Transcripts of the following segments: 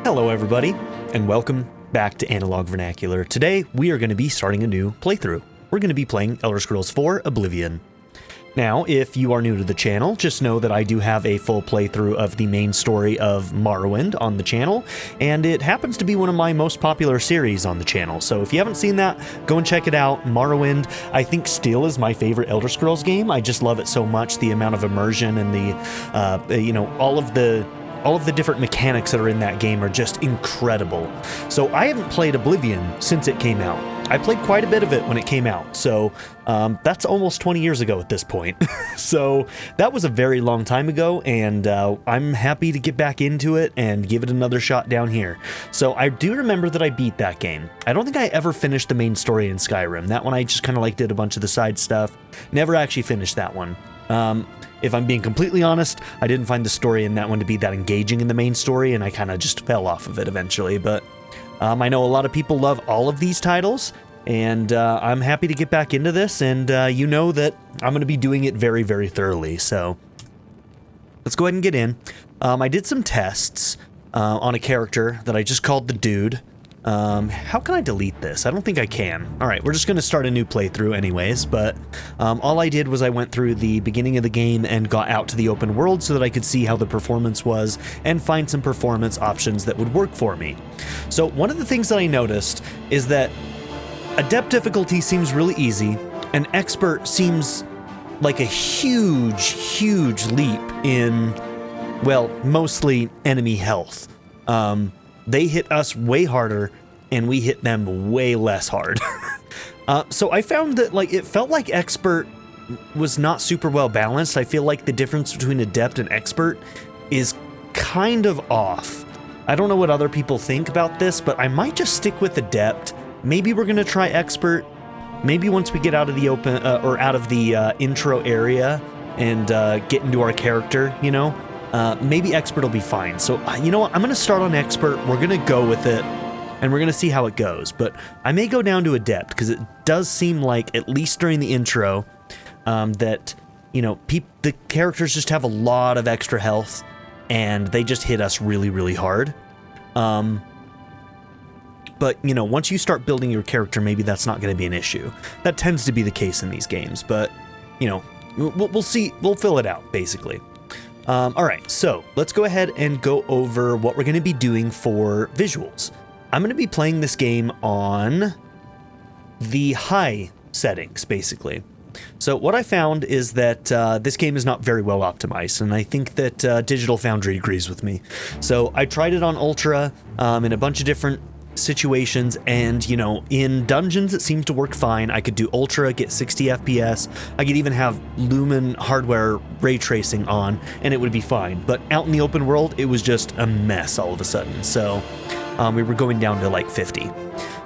Hello everybody, and welcome back to Analog Vernacular. Today, we are going to be starting a new playthrough. We're going to be playing Elder Scrolls 4 Oblivion. Now, if you are new to the channel, just know that I do have a full playthrough of the main story of Morrowind on the channel, and it happens to be one of my most popular series on the channel. So if you haven't seen that, go and check it out. Morrowind, I think, still is my favorite Elder Scrolls game. I just love it so much, the amount of immersion and the, all of the different mechanics that are in that game are just incredible. So I haven't played Oblivion since it came out. I played quite a bit of it when it came out, so that's almost 20 years ago at this point. So that was a very long time ago, and I'm happy to get back into it and give it another shot down here. So I do remember that I beat that game. I don't think I ever finished the main story in Skyrim. That one I just kind of like did a bunch of the side stuff. Never actually finished that one. If I'm being completely honest, I didn't find the story in that one to be that engaging in the main story, and I kind of just fell off of it eventually. But I know a lot of people love all of these titles, and I'm happy to get back into this, and you know that I'm going to be doing it very, very thoroughly. So let's go ahead and get in. I did some tests on a character that I just called the Dude. How can I delete this? I don't think I can. Alright, we're just going to start a new playthrough anyways, but all I did was I went through the beginning of the game and got out to the open world so that I could see how the performance was and find some performance options that would work for me. So one of the things that I noticed is that Adept difficulty seems really easy, and Expert seems like a huge, huge leap in, well, mostly enemy health. They hit us way harder, and we hit them way less hard. So I found that it felt like Expert was not super well balanced. I feel like the difference between Adept and Expert is kind of off. I don't know what other people think about this, but I might just stick with Adept. Maybe we're gonna try Expert. Maybe once we get out of the open or out of the intro area and get into our character, you know. Maybe Expert will be fine. So, you know what? I'm going to start on Expert. We're going to go with it, and we're going to see how it goes. But I may go down to Adept, because it does seem like, at least during the intro, that, you know, the characters just have a lot of extra health, and they just hit us really, really hard. But, you know, once you start building your character, maybe that's not going to be an issue. That tends to be the case in these games, but, you know, we'll see. We'll fill it out, basically. Alright, so let's go ahead and go over what we're going to be doing for visuals. I'm going to be playing this game on the high settings, basically. So what I found is that this game is not very well optimized, and I think that Digital Foundry agrees with me. So I tried it on Ultra in a bunch of different situations, and you know, in dungeons it seemed to work fine. I could do Ultra, get 60 FPS. I could even have Lumen hardware ray tracing on, and it would be fine. But out in the open world, it was just a mess all of a sudden. So we were going down to like 50.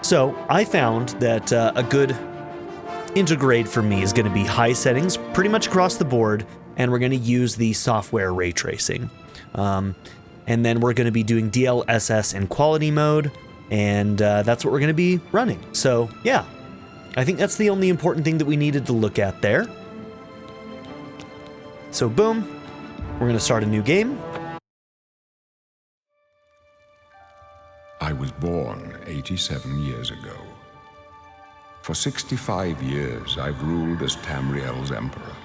So I found that a good intergrade for me is going to be high settings pretty much across the board, and we're going to use the software ray tracing. And then we're going to be doing DLSS in quality mode, and that's what we're going to be running. So, yeah, I think that's the only important thing that we needed to look at there. So, boom, we're going to start a new game. I was born 87 years ago. For 65 years, I've ruled as Tamriel's emperor.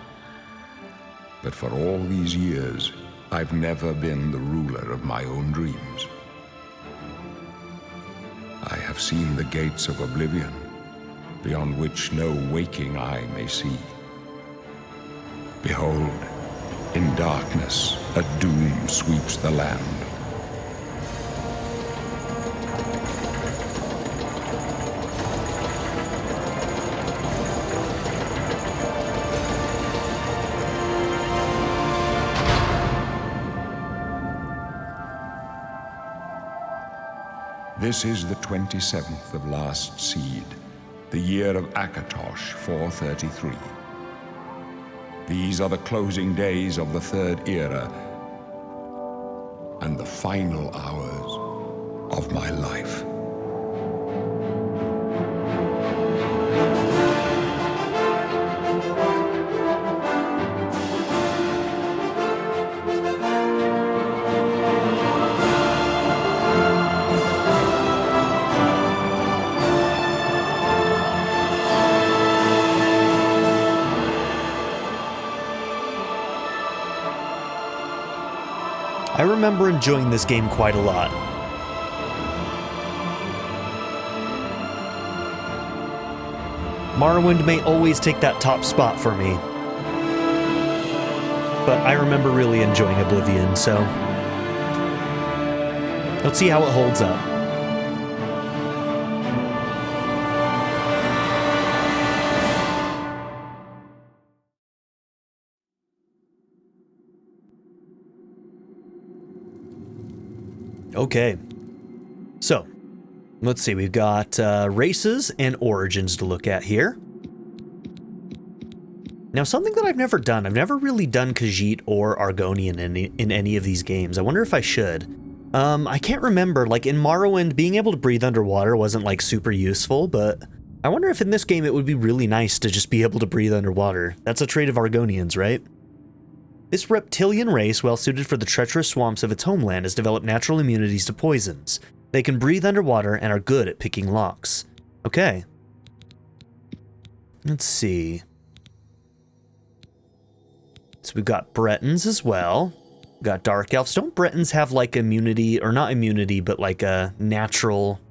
But for all these years, I've never been the ruler of my own dreams. I have seen the gates of Oblivion, beyond which no waking eye may see. Behold, in darkness, a doom sweeps the land. This is the 27th of last seed, the year of Akatosh 433. These are the closing days of the Third Era and the final hours of my life. I remember enjoying this game quite a lot. Morrowind may always take that top spot for me, but I remember really enjoying Oblivion, so let's see how it holds up. Okay, so let's see, we've got races and origins to look at here. Now, something that I've never done, I've never really done Khajiit or Argonian in any of these games. I wonder if I should. I can't remember, like in Morrowind, being able to breathe underwater wasn't like super useful, but I wonder if in this game it would be really nice to just be able to breathe underwater. That's a trait of Argonians, right? This reptilian race, well suited for the treacherous swamps of its homeland, has developed natural immunities to poisons. They can breathe underwater and are good at picking locks. Okay. Let's see. So we've got Bretons as well. We've got Dark Elves. Don't Bretons have like immunity, or not immunity, but like a natural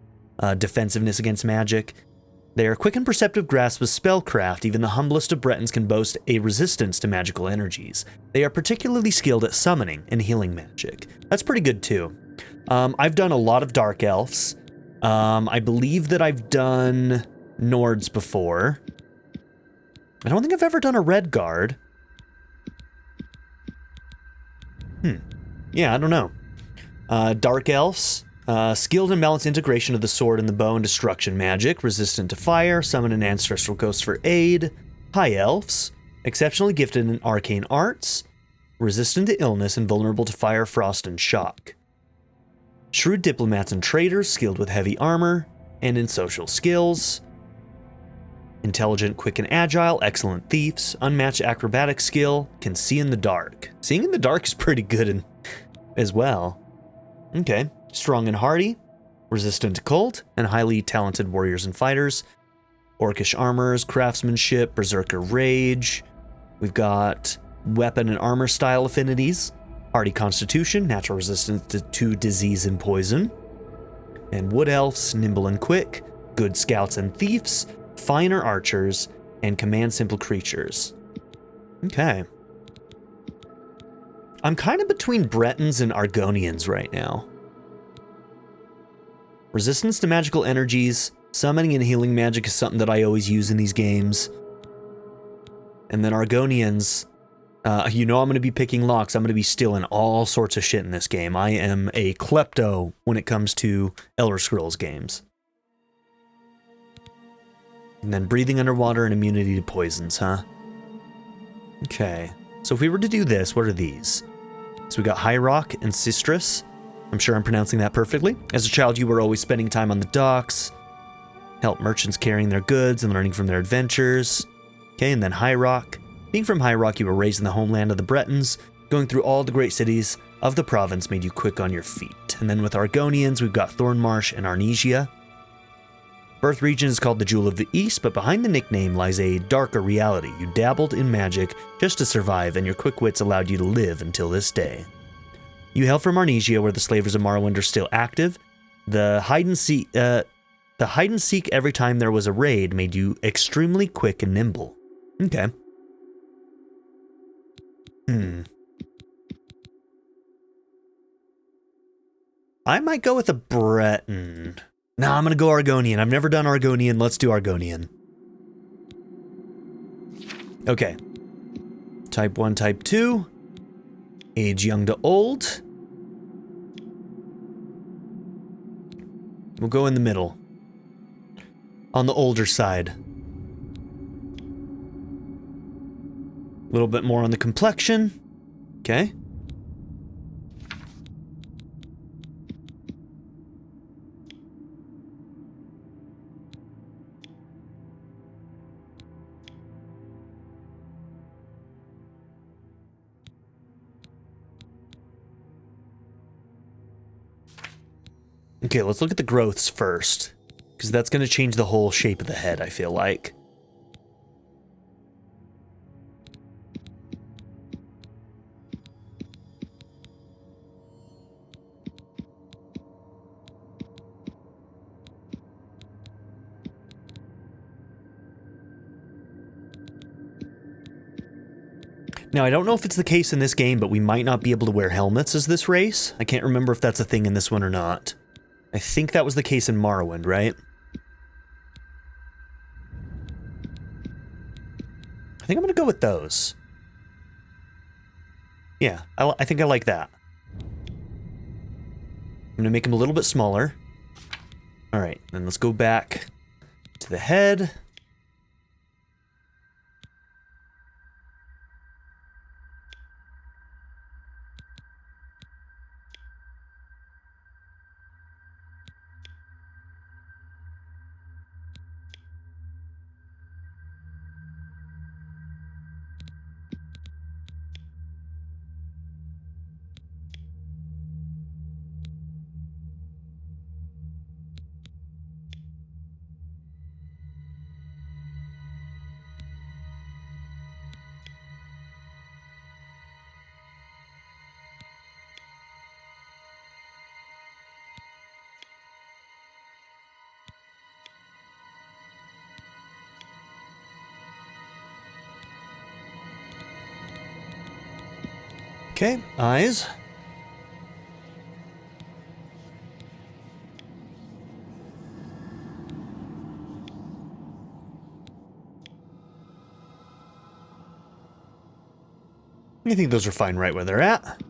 defensiveness against magic? Their quick and perceptive grasp of spellcraft, even the humblest of Bretons can boast a resistance to magical energies. They are particularly skilled at summoning and healing magic. That's pretty good too. I've done a lot of Dark Elves. I believe that I've done Nords before. I don't think I've ever done a Red Guard. Yeah, I don't know. Dark Elves. Skilled and balanced integration of the sword and the bow and destruction magic, resistant to fire, summon an ancestral ghost for aid. High Elves, exceptionally gifted in arcane arts, resistant to illness and vulnerable to fire, frost, and shock. Shrewd diplomats and traders, skilled with heavy armor and in social skills. Intelligent, quick, and agile, excellent thieves, unmatched acrobatic skill, can see in the dark. Seeing in the dark is pretty good as well. Okay. Strong and hardy, resistant to cold, and highly talented warriors and fighters. Orcish armors, craftsmanship, berserker rage. We've got weapon and armor style affinities. Hardy constitution, natural resistance to disease and poison. And wood elves, nimble and quick, good scouts and thieves, finer archers, and command simple creatures. Okay. I'm kind of between Bretons and Argonians right now. Resistance to magical energies, summoning and healing magic is something that I always use in these games. And then Argonians, you know I'm going to be picking locks. I'm going to be stealing all sorts of shit in this game. I am a klepto when it comes to Elder Scrolls games. And then breathing underwater and immunity to poisons, huh? Okay. So if we were to do this, what are these? So we got High Rock and Sistrus. I'm sure I'm pronouncing that perfectly. As a child, you were always spending time on the docks, help merchants carrying their goods and learning from their adventures. Okay, and then High Rock. Being from High Rock, you were raised in the homeland of the Bretons. Going through all the great cities of the province made you quick on your feet. And then with Argonians, we've got Thornmarsh and Arnesia. Birth region is called the Jewel of the East, but behind the nickname lies a darker reality. You dabbled in magic just to survive, and your quick wits allowed you to live until this day. You hail from Arnesia, where the slavers of Morrowind are still active. The hide and seek every time there was a raid made you extremely quick and nimble. Okay. I might go with a Breton. No, I'm gonna go Argonian. I've never done Argonian. Let's do Argonian. Okay. Type 1, Type 2. Age young to old. We'll go in the middle. On the older side. A little bit more on the complexion. Okay. Okay, let's look at the growths first, because that's going to change the whole shape of the head, I feel like. Now, I don't know if it's the case in this game, but we might not be able to wear helmets as this race. I can't remember if that's a thing in this one or not. I think that was the case in Morrowind, right? I think I'm gonna go with those. Yeah, I think I like that. I'm gonna make them a little bit smaller. Alright, then let's go back to the head. Okay, eyes. I think those are fine right where they're at.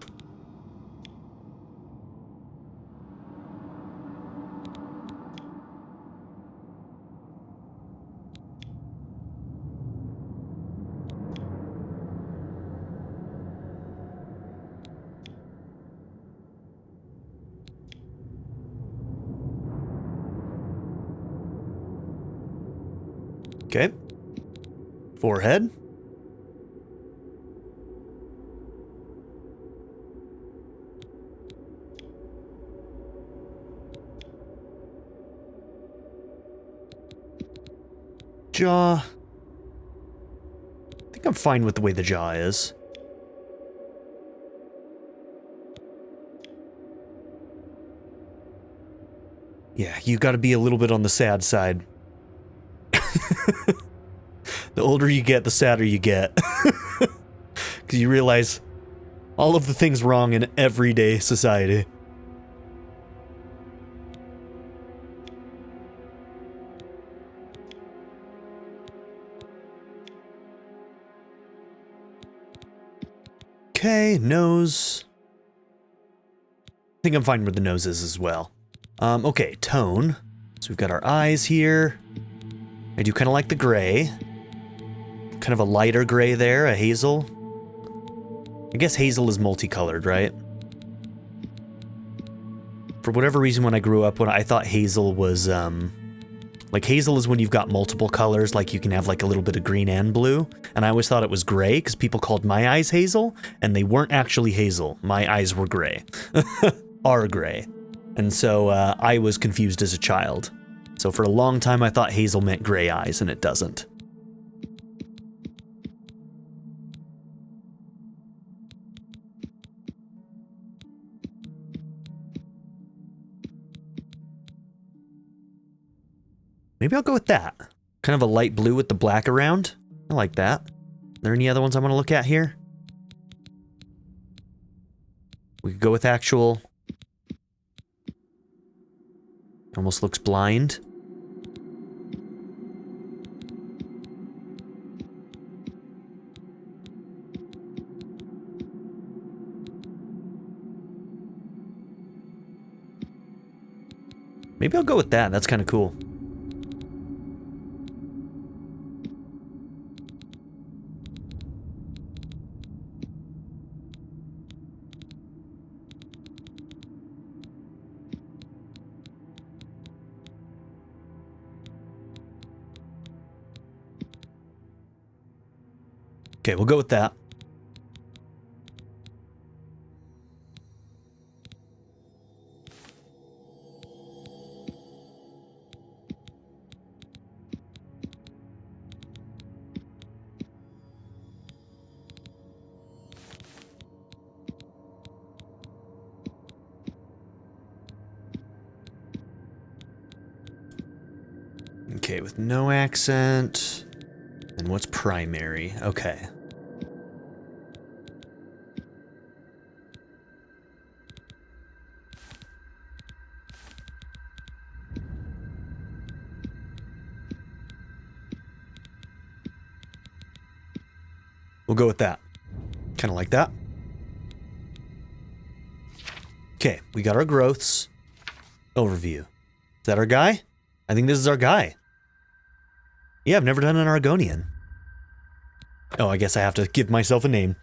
Okay. Forehead. Jaw. I think I'm fine with the way the jaw is. Yeah, you gotta be a little bit on the sad side. The older you get, the sadder you get. Because you realize all of the things wrong in everyday society. Okay, nose. I think I'm fine with the noses as well. Okay, tone. So we've got our eyes here. I do kind of like the gray. Kind of a lighter gray there, a hazel. I guess hazel is multicolored, right? For whatever reason, when I grew up, I thought hazel was, like hazel is when you've got multiple colors, like you can have like a little bit of green and blue. And I always thought it was gray because people called my eyes hazel, and they weren't actually hazel. My eyes were gray. Are gray. And so I was confused as a child. So for a long time, I thought hazel meant gray eyes, and it doesn't. Maybe I'll go with that. Kind of a light blue with the black around. I like that. Are there any other ones I want to look at here? We could go with actual. Almost looks blind. Maybe I'll go with that. That's kind of cool. Okay, we'll go with that. Okay, with no accent. And what's primary? Okay. We'll go with that. Kind of like that. Okay, we got our growths. Overview. Is that our guy? I think this is our guy. Yeah, I've never done an Argonian. Oh, I guess I have to give myself a name.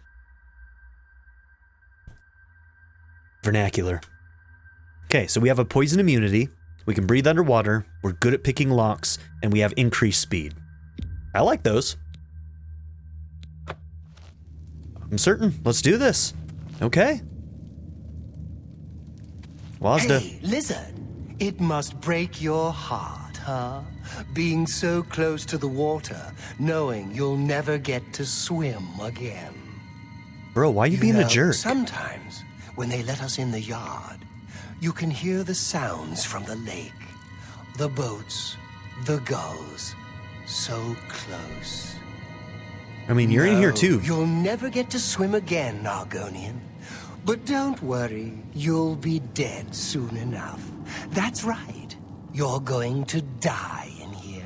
Vernacular. Okay, so we have a poison immunity. We can breathe underwater. We're good at picking locks, and we have increased speed. I like those. I'm certain. Let's do this. Okay. Wazda. Hey, lizard. It must break your heart, huh? Being so close to the water, knowing you'll never get to swim again. Bro, why are you being a jerk? Sometimes, when they let us in the yard, you can hear the sounds from the lake. The boats, the gulls, so close. I mean, you're in here too. You'll never get to swim again, Argonian. But don't worry, you'll be dead soon enough. That's right. You're going to die in here.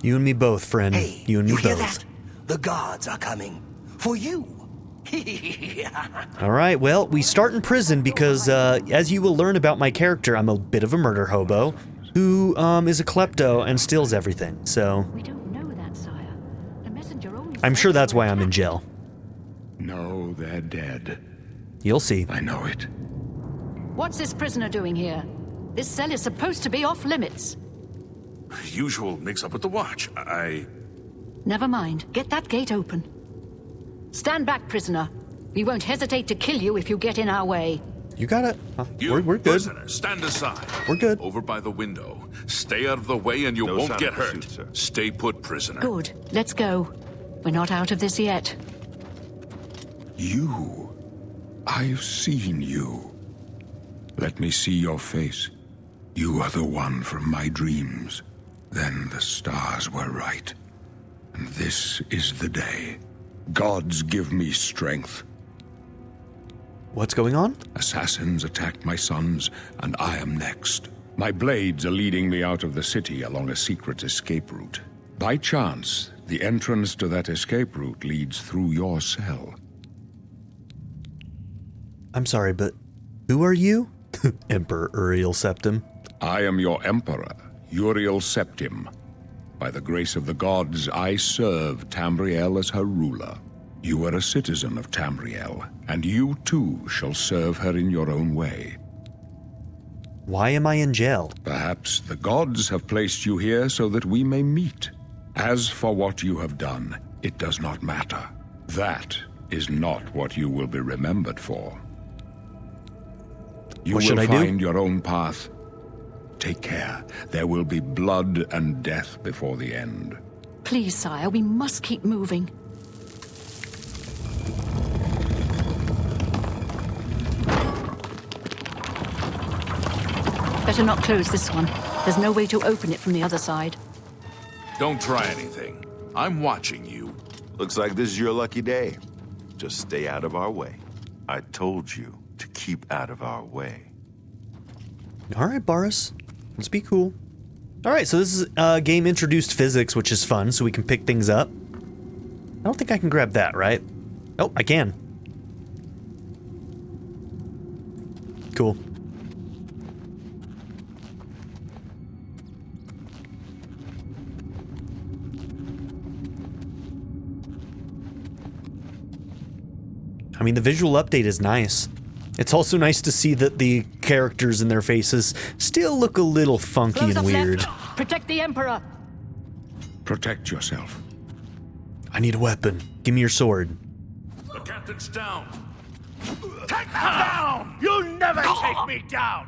You and me both, friend. Hey, you and me you hear both. that? The guards are coming. For you. All right, well, we start in prison because, as you will learn about my character, I'm a bit of a murder hobo who is a klepto and steals everything, so... We don't know that, sire. The messenger only I'm sure that's why I'm in jail. No, they're dead. You'll see. I know it. What's this prisoner doing here? This cell is supposed to be off limits. Usual mix-up with the watch. Never mind. Get that gate open. Stand back, prisoner. We won't hesitate to kill you if you get in our way. You got it. You, We're good. prisoner, stand aside. We're good. Over by the window. Stay out of the way and you No won't sign get of hurt. pursuit, sir. Stay put, prisoner. Good. Let's go. We're not out of this yet. You. I've seen you. Let me see your face. You are the one from my dreams. Then the stars were right. And this is the day. Gods give me strength. What's going on? Assassins attacked my sons, and I am next. My blades are leading me out of the city along a secret escape route. By chance, the entrance to that escape route leads through your cell. I'm sorry, but who are you? Emperor Uriel Septim. I am your emperor, Uriel Septim. By the grace of the gods, I serve Tamriel as her ruler. You are a citizen of Tamriel, and you too shall serve her in your own way. Why am I in jail? Perhaps the gods have placed you here so that we may meet. As for what you have done, it does not matter. That is not what you will be remembered for. You What should will I do? find your own path. Take care. There will be blood and death before the end. Please, sire, we must keep moving. Better not close this one. There's no way to open it from the other side. Don't try anything. I'm watching you. Looks like this is your lucky day. Just stay out of our way. I told you to keep out of our way. All right, Boris. Let's be cool. All right, so this is game introduced physics, which is fun, so we can pick things up. I don't think I can grab that, right? Oh, I can. Cool. I mean, the visual update is nice. It's also nice to see that the characters and their faces still look a little funky Close and up weird. left. Protect the Emperor. Protect yourself. I need a weapon. Give me your sword. The captain's down. Take me down! You'll never take me down!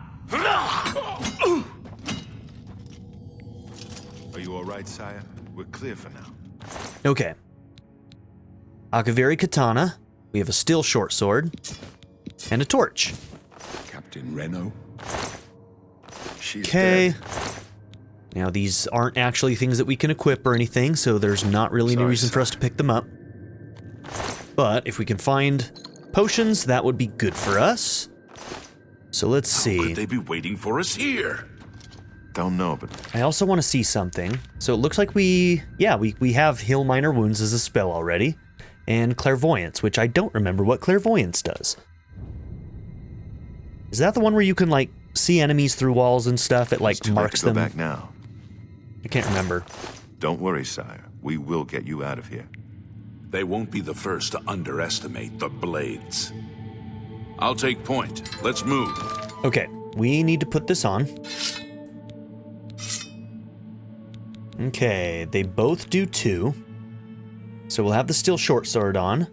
Are you all right, sire? We're clear for now. Okay. Akaviri katana. We have a steel short sword. And a torch. Captain Reno. She's Okay. dead. Now, these aren't actually things that we can equip or anything, so there's not really any Sorry, reason for us to pick them up. But if we can find potions, that would be good for us. So let's see. Could they be waiting for us here? Don't know, but I also want to see something. So it looks like we have Heal Minor Wounds as a spell already. and clairvoyance, which I don't remember what clairvoyance does. Is that the one where you can, like, see enemies through walls and stuff? It, like, marks them? Go back now. I can't remember. Don't worry, sire. We will get you out of here. They won't be the first to underestimate the blades. I'll take point. Let's move. Okay, we need to put this on. Okay, they both do 2. So we'll have the steel short sword on.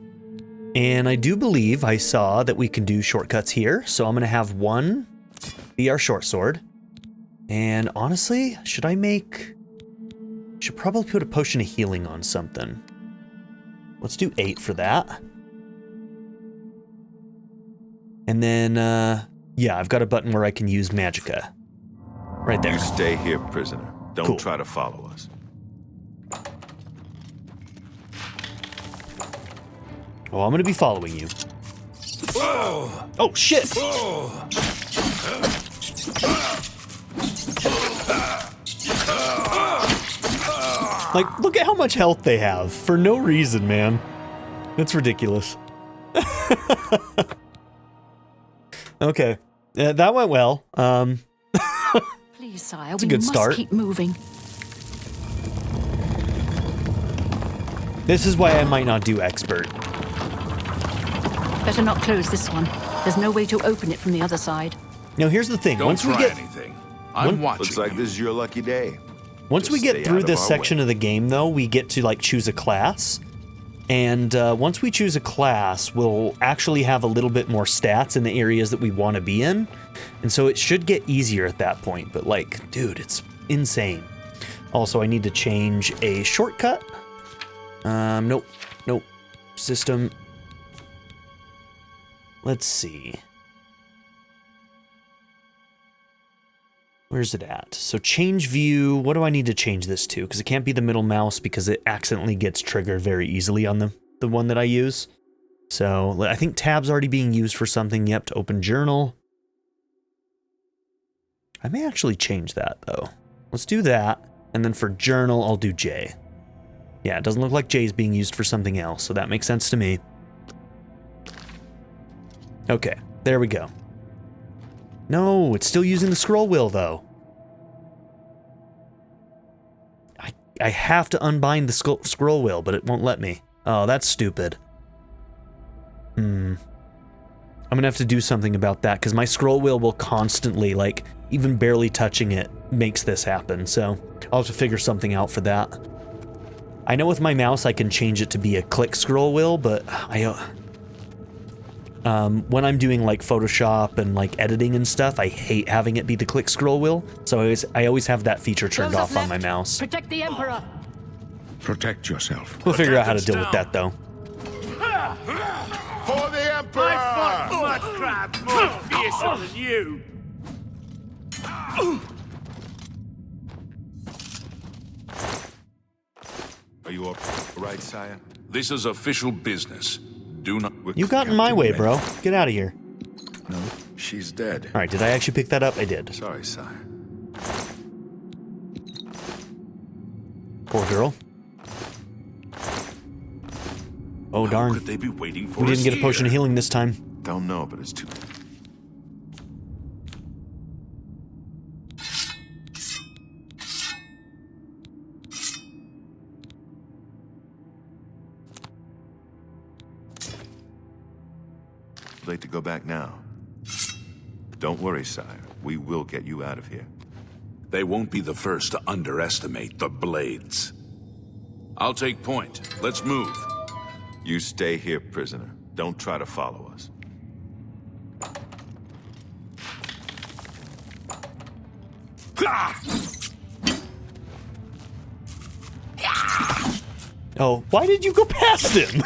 And I do believe I saw that we can do shortcuts here. So I'm going to have 1 be our short sword. And honestly, should probably put a potion of healing on something. Let's do 8 for that. And then, yeah, I've got a button where I can use magicka. Right there. You stay here, prisoner. Don't Cool. try to follow us. Oh, I'm gonna be following you. Oh, shit! Like, look at how much health they have for no reason, man. That's ridiculous. Okay, that went well. Please, sire, a we good must start. keep moving. This is why I might not do expert. Better not close this one. There's no way to open it from the other side. Now, here's the thing. Don't Once we try get anything. I'm watching. Looks like you. this is your lucky day. Once we Just get stay through out of this our section way. of the game, though, we get to, like, choose a class. And once we choose a class, we'll actually have a little bit more stats in the areas that we want to be in. And so it should get easier at that point. But, like, dude, it's insane. Also, I need to change a shortcut. Nope. Nope. System. Let's see. Where's it at? So change view, what do I need to change this to? Because it can't be the middle mouse because it accidentally gets triggered very easily on the one that I use. So I think tab's already being used for something. Yep, to open journal. I may actually change that though. Let's do that. And then for journal, I'll do J. Yeah, it doesn't look like J is being used for something else, so that makes sense to me. Okay, there we go. No, it's still using the scroll wheel, though. I have to unbind the scroll wheel, but it won't let me. Oh, that's stupid. I'm gonna have to do something about that, because my scroll wheel will constantly, like, even barely touching it makes this happen, so I'll have to figure something out for that. I know with my mouse I can change it to be a click scroll wheel, but when I'm doing like Photoshop and like editing and stuff, I hate having it be the click scroll wheel. So I always have that feature turned Those off up on my left. mouse. Protect the Emperor. Protect yourself. We'll figure out how to us deal with down. that though. For the Emperor! I fought mud crabs more fiercer than you! Are you all right, sire? This is official business. Do not. You got in my way, bro. Get out of here. No, she's dead. All right, did I actually pick that up? I did. Sorry, sire. Poor girl. Oh, How darn. could they be waiting for We us didn't get a potion of here? healing this time. Don't know, but it's too. Late to go back now. Don't worry, sire. We will get you out of here. They won't be the first to underestimate the blades. I'll take point. Let's move. You stay here, prisoner. Don't try to follow us. Oh, why did you go past him?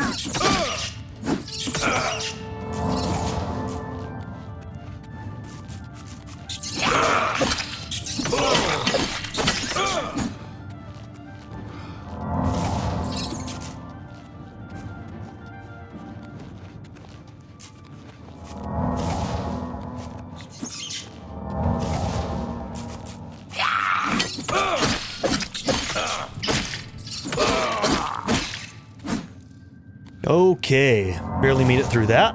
Okay, barely made it through that.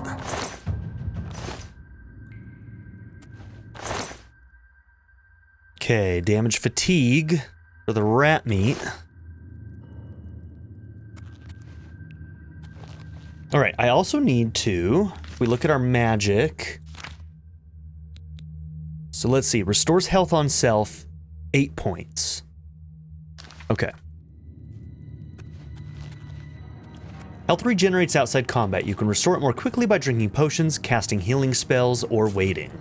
Okay, damage fatigue for the rat meat. All right, I also need to, if we look at our magic. So let's see, restores health on self, 8 points. Okay. Health regenerates outside combat. You can restore it more quickly by drinking potions, casting healing spells, or waiting.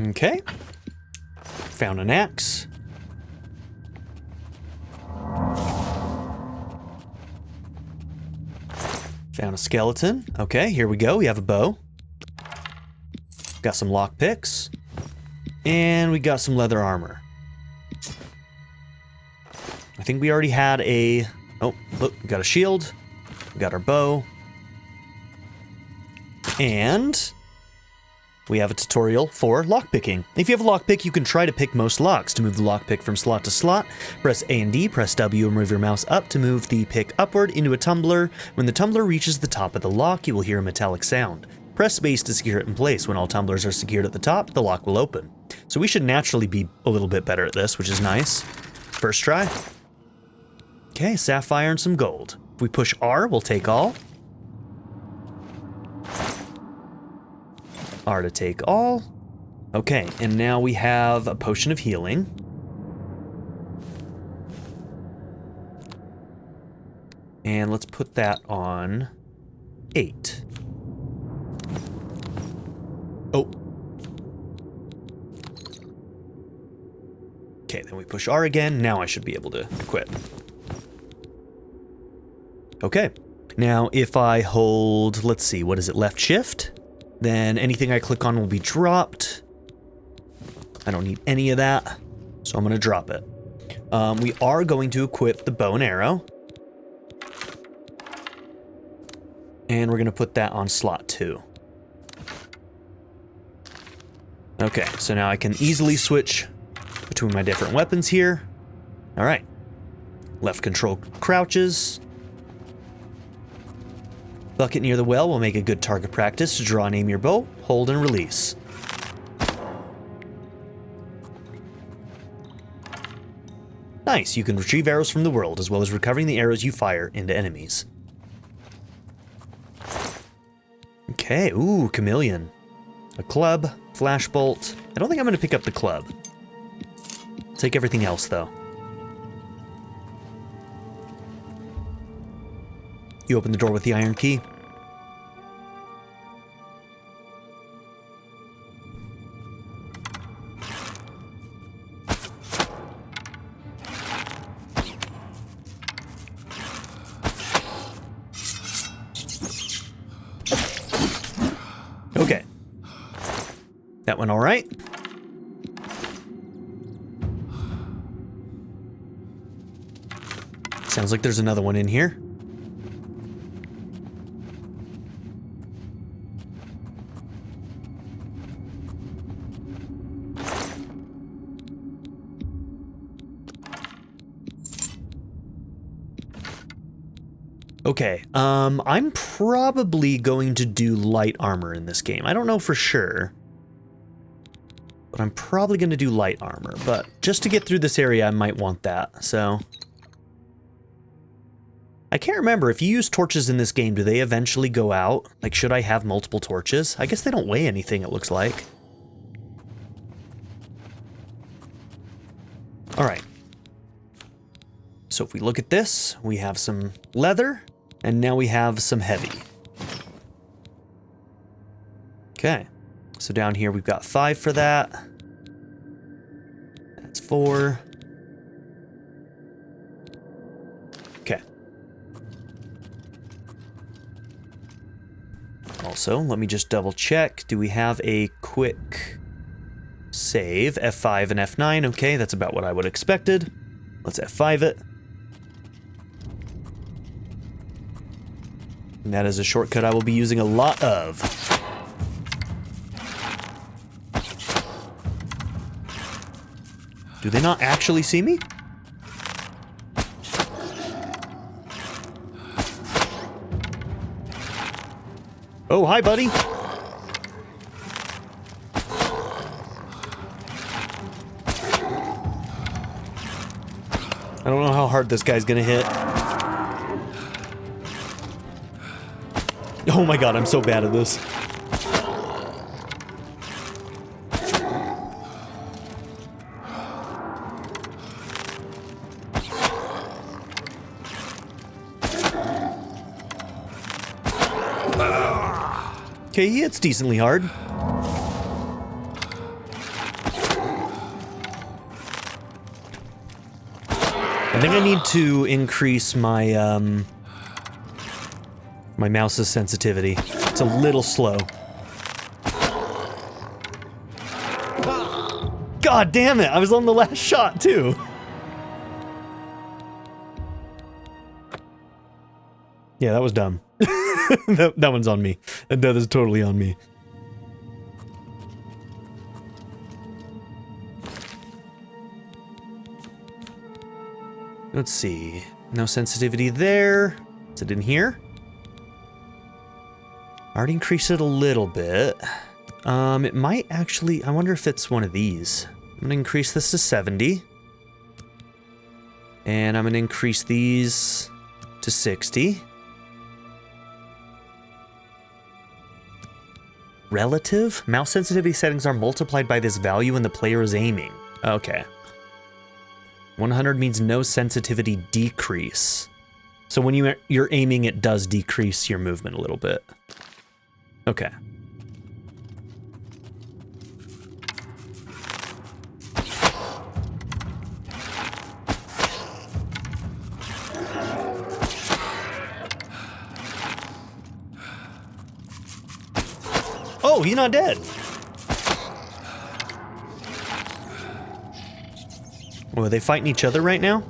Okay. Found an axe. Found a skeleton. Okay, here we go. We have a bow. Got some lockpicks. And we got some leather armor. I think we already had a... Oh, look, we got a shield. We got our bow. And we have a tutorial for lockpicking. If you have a lockpick, you can try to pick most locks. To move the lockpick from slot to slot, press A and D, press W, and move your mouse up to move the pick upward into a tumbler. When the tumbler reaches the top of the lock, you will hear a metallic sound. Press space to secure it in place. When all tumblers are secured at the top, the lock will open. So we should naturally be a little bit better at this, which is nice. First try. Okay, sapphire and some gold. If we push R, we'll take all. R to take all. Okay, and now we have a potion of healing. And let's put that on 8. Oh. Okay, then we push R again. Now I should be able to equip. Okay. Now if I hold, let's see, what is it, left shift? Then anything I click on will be dropped. I don't need any of that, so I'm going to drop it. We are going to equip the bow and arrow. And we're going to put that on slot 2. Okay, so now I can easily switch between my different weapons here. All right. Left control crouches. Bucket near the well will make a good target practice to draw and aim your bow, hold and release. Nice, you can retrieve arrows from the world, as well as recovering the arrows you fire into enemies. Okay, ooh, chameleon. A club, flashbolt. I don't think I'm going to pick up the club. I'll take everything else, though. You open the door with the iron key. Okay. That went all right. Sounds like there's another one in here. Okay, I'm probably going to do light armor in this game. I don't know for sure, but I'm probably going to do light armor. But just to get through this area, I might want that, so. I can't remember, if you use torches in this game, do they eventually go out? Like, should I have multiple torches? I guess they don't weigh anything, it looks like. All right. So if we look at this, we have some leather. And now we have some heavy. Okay. So down here we've got 5 for that. That's 4. Okay. Also, let me just double check. Do we have a quick save? F5 and F9. Okay, that's about what I would have expected. Let's F5 it. And that is a shortcut I will be using a lot of. Do they not actually see me? Oh, hi, buddy. I don't know how hard this guy's gonna hit. Oh my god, I'm so bad at this. Okay, he hits decently hard. I think I need to increase my my mouse's sensitivity. It's a little slow. God damn it! I was on the last shot too. Yeah, that was dumb. that one's on me. That is totally on me. Let's see. No sensitivity there. Is it in here? I already increased it a little bit. It might actually... I wonder if it's one of these. I'm gonna increase this to 70. And I'm gonna increase these to 60. Relative? Mouse sensitivity settings are multiplied by this value when the player is aiming. Okay. 100 means no sensitivity decrease. So when you're aiming, it does decrease your movement a little bit. Okay. Oh, he's not dead. Oh, are they fighting each other right now?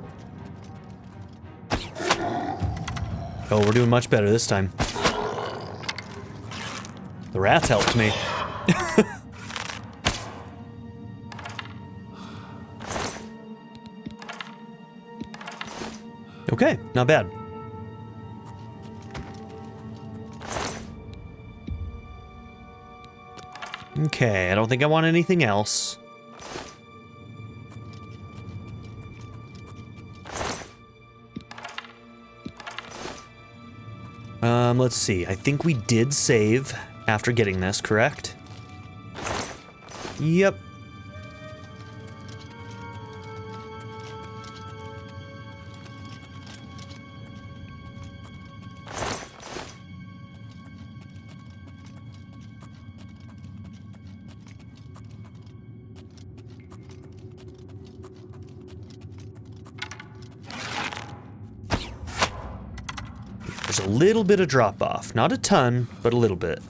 Oh, we're doing much better this time. The rats helped me. Okay, not bad. Okay, I don't think I want anything else. Let's see. I think we did save after getting this, correct? Yep. There's a little bit of drop off. Not a ton, but a little bit.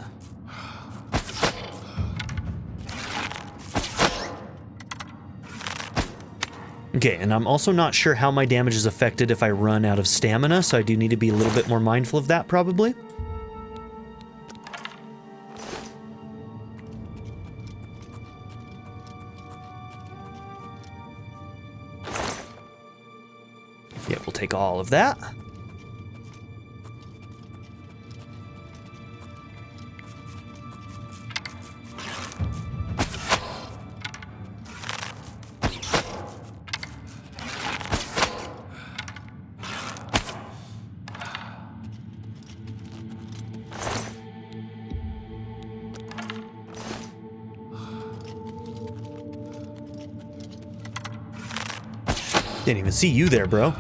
Okay, and I'm also not sure how my damage is affected if I run out of stamina, so I do need to be a little bit more mindful of that, probably. Yeah, we'll take all of that. Didn't even see you there, bro.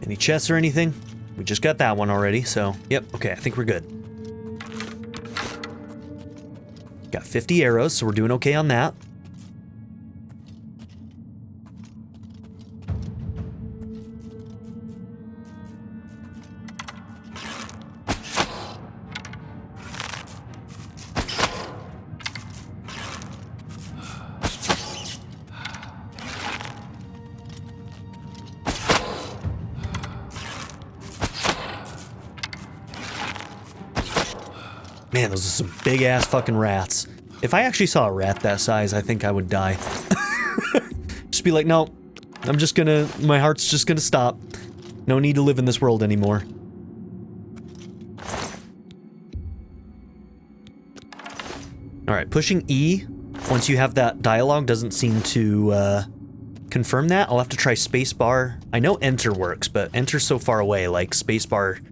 Any chests or anything? We just got that one already, so yep, okay, I think we're good. Got 50 arrows, so we're doing okay on that. Man, those are some big-ass fucking rats. If I actually saw a rat that size, I think I would die. Just be like, no, I'm just gonna... My heart's just gonna stop. No need to live in this world anymore. Alright, pushing E, once you have that dialogue, doesn't seem to, confirm that. I'll have to try spacebar. I know enter works, but enter's so far away, like spacebar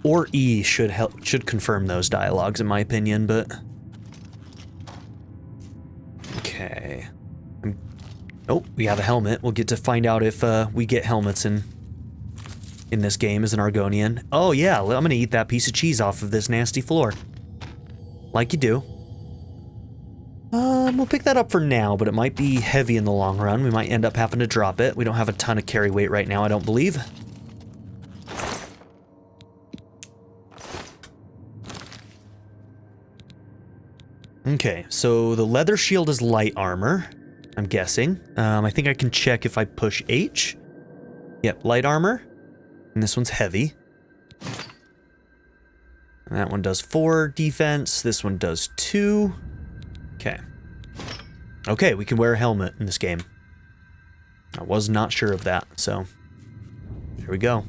or E should confirm those dialogues, in my opinion, but... Okay. Oh, we have a helmet. We'll get to find out if we get helmets in this game as an Argonian. Oh yeah, I'm gonna eat that piece of cheese off of this nasty floor. Like you do. We'll pick that up for now, but it might be heavy in the long run. We might end up having to drop it. We don't have a ton of carry weight right now, I don't believe. Okay, so the leather shield is light armor, I'm guessing. I think I can check if I push H. Yep, light armor. And this one's heavy. And that one does 4 defense. This one does 2. Okay. Okay, we can wear a helmet in this game. I was not sure of that, so here we go.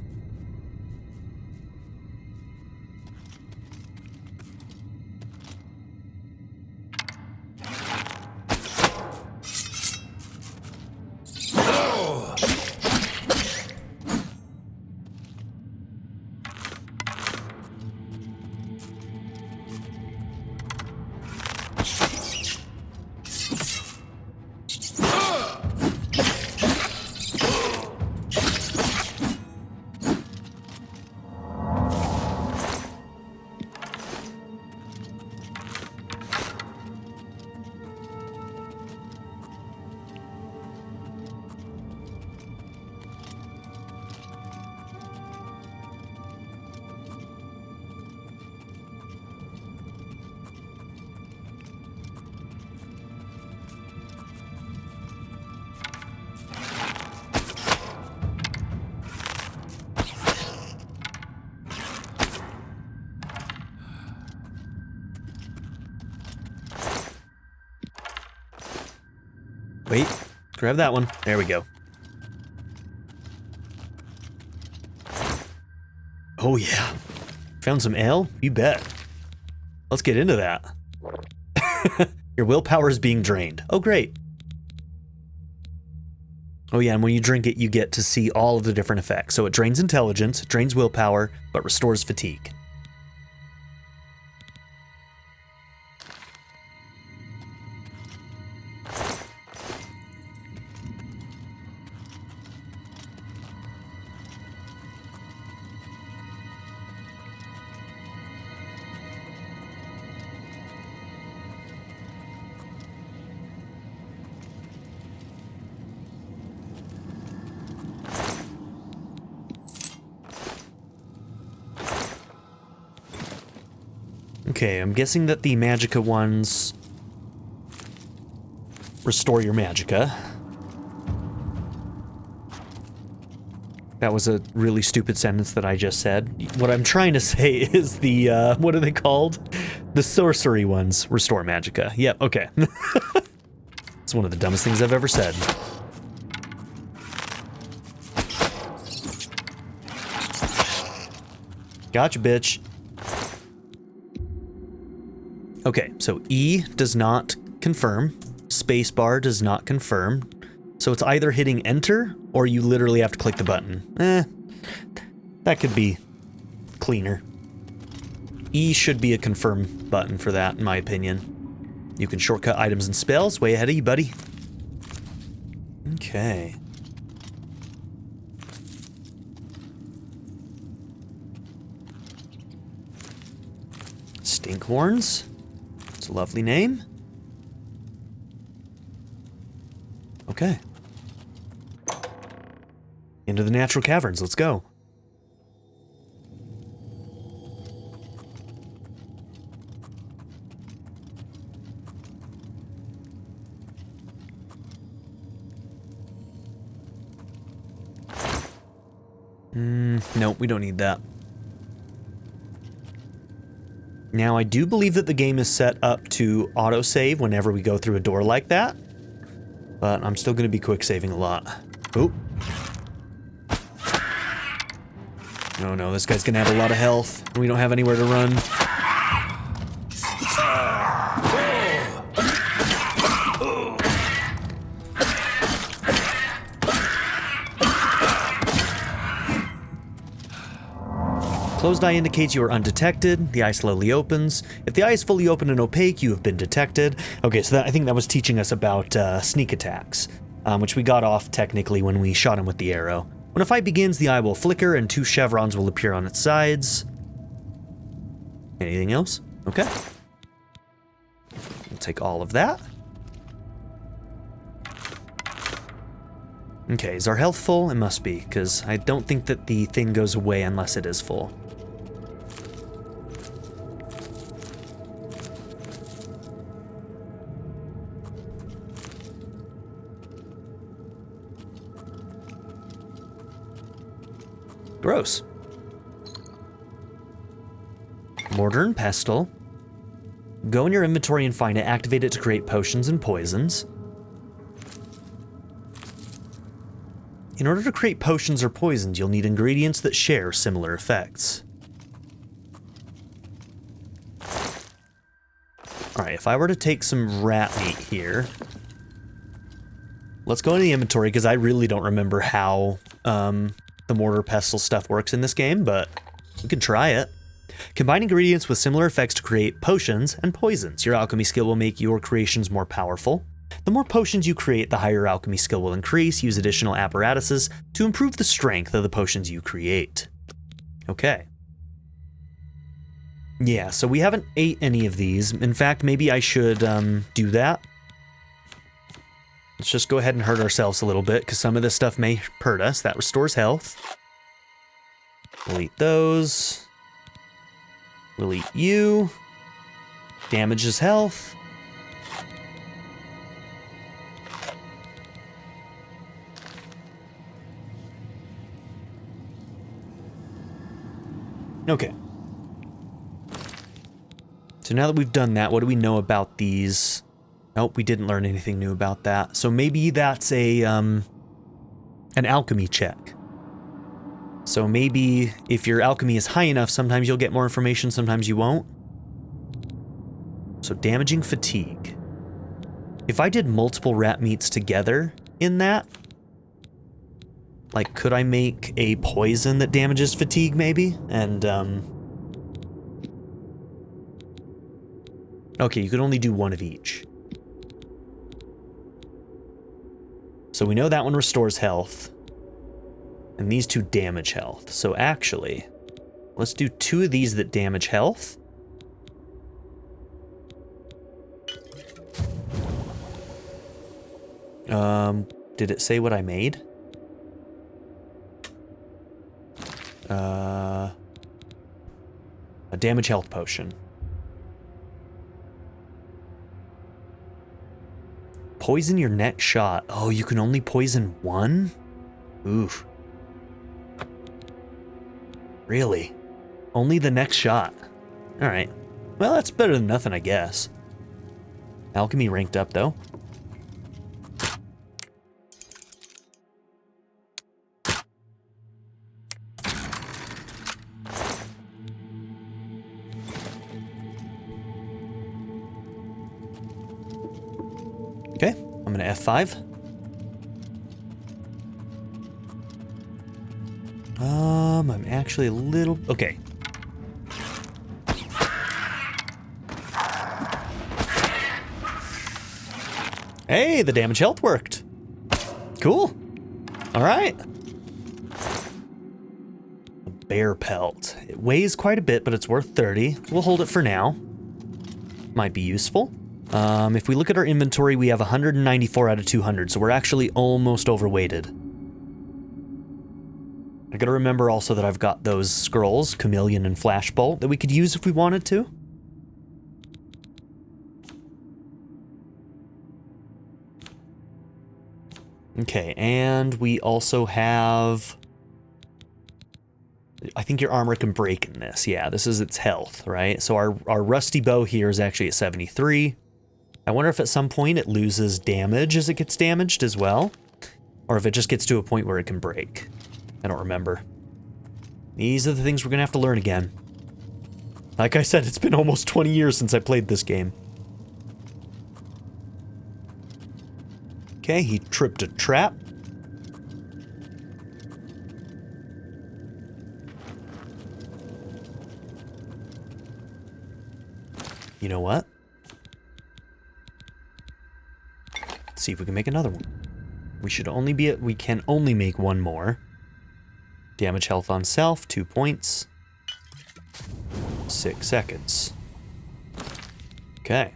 Wait, grab that one. There we go. Oh yeah. Found some ale? You bet. Let's get into that. Your willpower is being drained. Oh great. Oh yeah, and when you drink it, you get to see all of the different effects. So it drains intelligence, it drains willpower, but restores fatigue. Okay, I'm guessing that the magicka ones restore your magicka. That was a really stupid sentence that I just said. What I'm trying to say is the, what are they called? The sorcery ones restore magicka. Yep, okay. It's one of the dumbest things I've ever said. Gotcha, bitch. Okay, so E does not confirm, spacebar does not confirm, so it's either hitting enter or you literally have to click the button. That could be cleaner. E should be a confirm button for that, in my opinion. You can shortcut items and spells, way ahead of you, buddy. Okay. Stinkhorns. It's a lovely name. Okay. Into the natural caverns, let's go. No, we don't need that. Now, I do believe that the game is set up to autosave whenever we go through a door like that, but I'm still going to be quick saving a lot. Oh. No, no, this guy's going to have a lot of health, and we don't have anywhere to run. Closed eye indicates you are undetected. The eye slowly opens. If the eye is fully open and opaque, you have been detected. Okay, so I think that was teaching us about sneak attacks, which we got off technically when we shot him with the arrow. When a fight begins, the eye will flicker and 2 chevrons will appear on its sides. Anything else? Okay. We'll take all of that. Okay, is our health full? It must be, because I don't think that the thing goes away unless it is full. Gross. Mortar and pestle. Go in your inventory and find it. Activate it to create potions and poisons. In order to create potions or poisons, you'll need ingredients that share similar effects. Alright, if I were to take some rat meat here... Let's go into the inventory, because I really don't remember how the mortar pestle stuff works in this game, but we can try it. Combine ingredients with similar effects to create potions and poisons. Your alchemy skill will make your creations more powerful. The more potions you create, the higher your alchemy skill will increase. Use additional apparatuses to improve the strength of the potions you create. Okay. Yeah, so we haven't ate any of these. In fact, maybe I should do that. Let's just go ahead and hurt ourselves a little bit, because some of this stuff may hurt us. That restores health. We'll eat those. We'll eat you. Damages health. Okay. So now that we've done that, what do we know about these? Nope, we didn't learn anything new about that. So maybe that's a an alchemy check. So maybe if your alchemy is high enough, sometimes you'll get more information, sometimes you won't. So damaging fatigue. If I did multiple rat meats together in that, like, could I make a poison that damages fatigue maybe? And okay, you could only do one of each. So we know that one restores health. And these 2 damage health. So actually, let's do 2 of these that damage health. Did it say what I made? A damage health potion. Poison your next shot. Oh, you can only poison 1? Oof. Really? Only the next shot. Alright. Well, that's better than nothing, I guess. Alchemy ranked up, though. Okay, I'm gonna F5. I'm actually a little... Okay. Hey, the damage health worked. Cool. All right. A bear pelt. It weighs quite a bit, but it's worth 30. We'll hold it for now. Might be useful. If we look at our inventory, we have 194 out of 200, so we're actually almost overweighted. I gotta remember also that I've got those scrolls, Chameleon and Flashbolt, that we could use if we wanted to. Okay, and we also have I think your armor can break in this. Yeah, this is its health, right? So our rusty bow here is actually at 73. I wonder if at some point it loses damage as it gets damaged as well, or if it just gets to a point where it can break. I don't remember. These are the things we're gonna have to learn again. Like I said, it's been almost 20 years since I played this game. Okay, he tripped a trap. You know what? Let's see if we can make another one. We can only make one more. Damage health on self, 2 points. 6 seconds. Okay.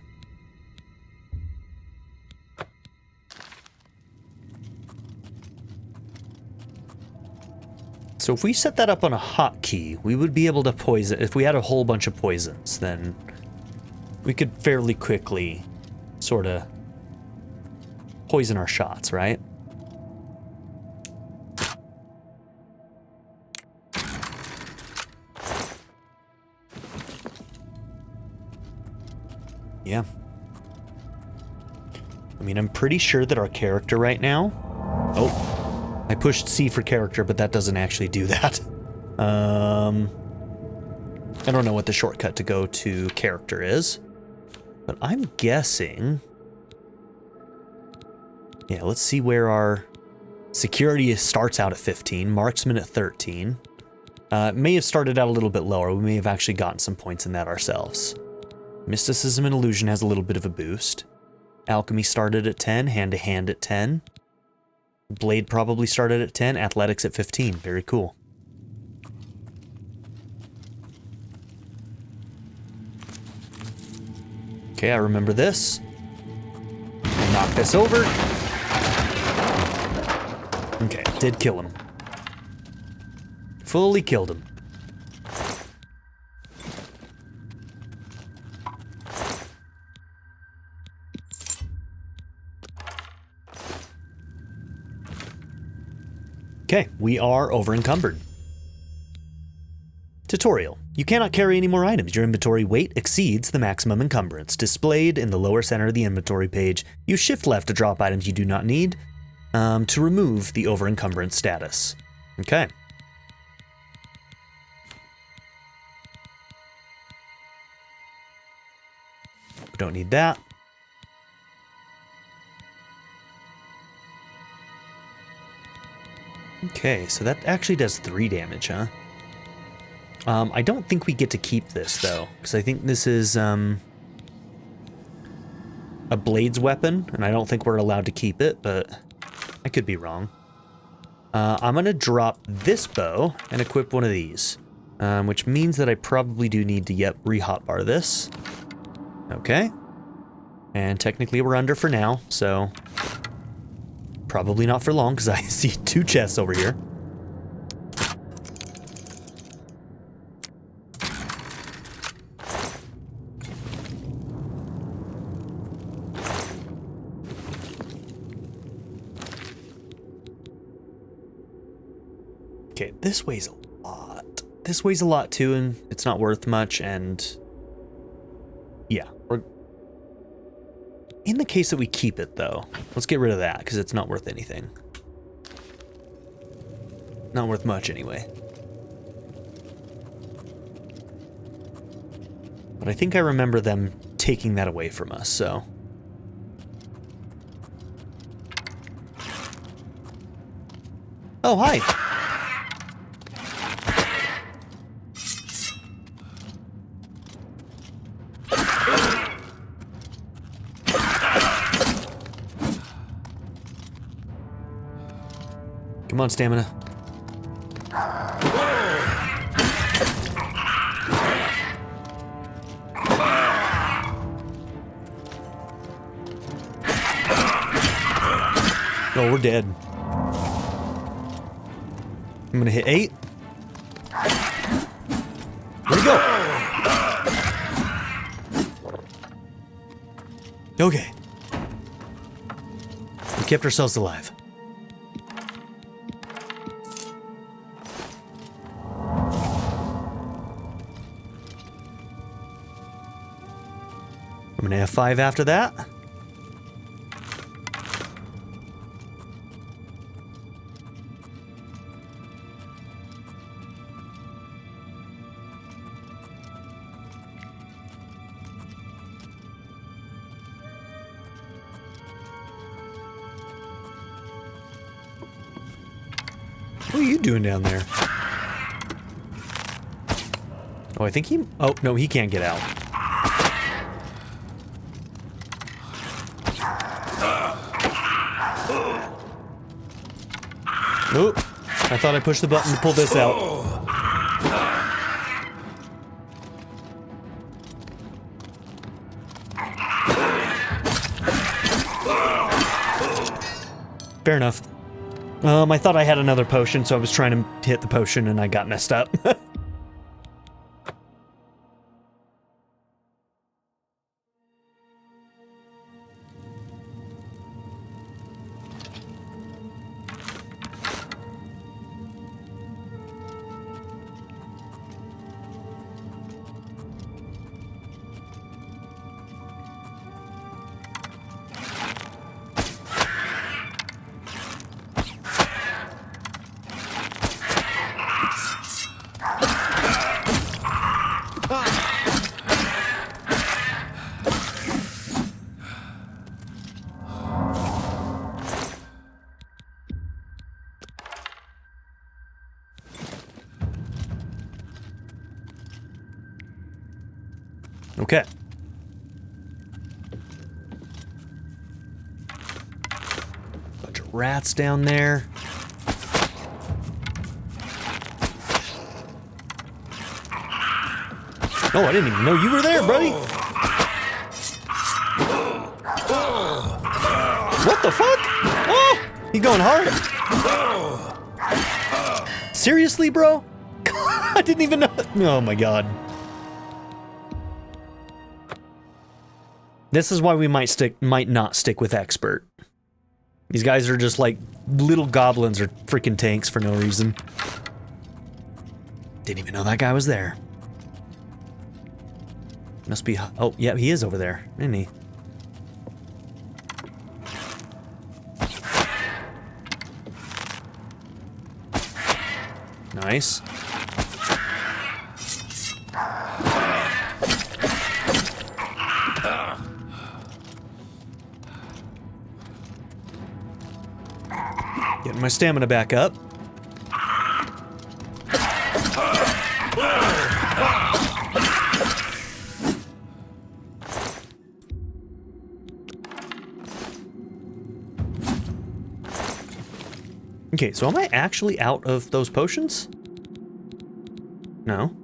So if we set that up on a hotkey, we would be able to poison. If we had a whole bunch of poisons, then we could fairly quickly sort of poison our shots, right? Yeah. I mean, I'm pretty sure that our character right now... Oh, I pushed C for character, but that doesn't actually do that. I don't know what the shortcut to go to character is, but I'm guessing... Yeah, let's see where our security starts out at 15, marksman at 13. It may have started out a little bit lower. We may have actually gotten some points in that ourselves. Mysticism and Illusion has a little bit of a boost. Alchemy started at 10, hand-to-hand at 10. Blade probably started at 10, Athletics at 15. Very cool. Okay, I remember this. Knock this over. Okay, did kill him. Fully killed him. Okay, we are over encumbered. Tutorial. You cannot carry any more items. Your inventory weight exceeds the maximum encumbrance. Displayed in the lower center of the inventory page. Use shift left to drop items you do not need to remove the over encumbrance status. Okay. We don't need that. Okay, so that actually does 3 damage, huh? I don't think we get to keep this, though, because I think this is a Blades weapon, and I don't think we're allowed to keep it, but I could be wrong. I'm going to drop this bow and equip one of these, which means that I probably do need to, re-hotbar this. Okay. And technically we're under for now, so... Probably not for long, because I see 2 chests over here. Okay, this weighs a lot. This weighs a lot too, and it's not worth much, and... Yeah, we're... In the case that we keep it, though, let's get rid of that, because it's not worth anything. Not worth much, anyway. But I think I remember them taking that away from us, so... Oh, hi! Come on, stamina. Oh, we're dead. I'm gonna hit 8. Where'd he go? Okay. We kept ourselves alive. I'm gonna F5 after that. What are you doing down there? Oh, I think he... Oh, no, he can't get out. Nope. I thought I pushed the button to pull this out. Fair enough. I thought I had another potion, so I was trying to hit the potion and I got messed up. Okay. Bunch of rats down there. Oh, I didn't even know you were there, buddy. What the fuck? Oh, he's going hard. Seriously, bro? I didn't even know. Oh my god. This is why we might not stick with expert. These guys are just like little goblins or freaking tanks for no reason. Didn't even know that guy was there. Must be... Oh, yeah, he is over there, isn't he? Nice. Getting my stamina back up. Okay, so am I actually out of those potions? No.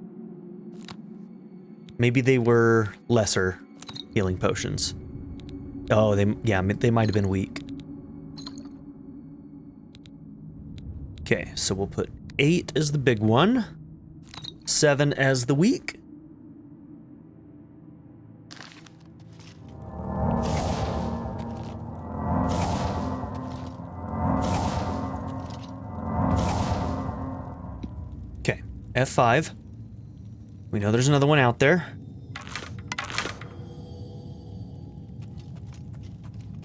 Maybe they were lesser healing potions. Oh, they might have been weak. Okay, so we'll put 8 as the big one, 7 as the weak. Okay, F5. We know there's another one out there.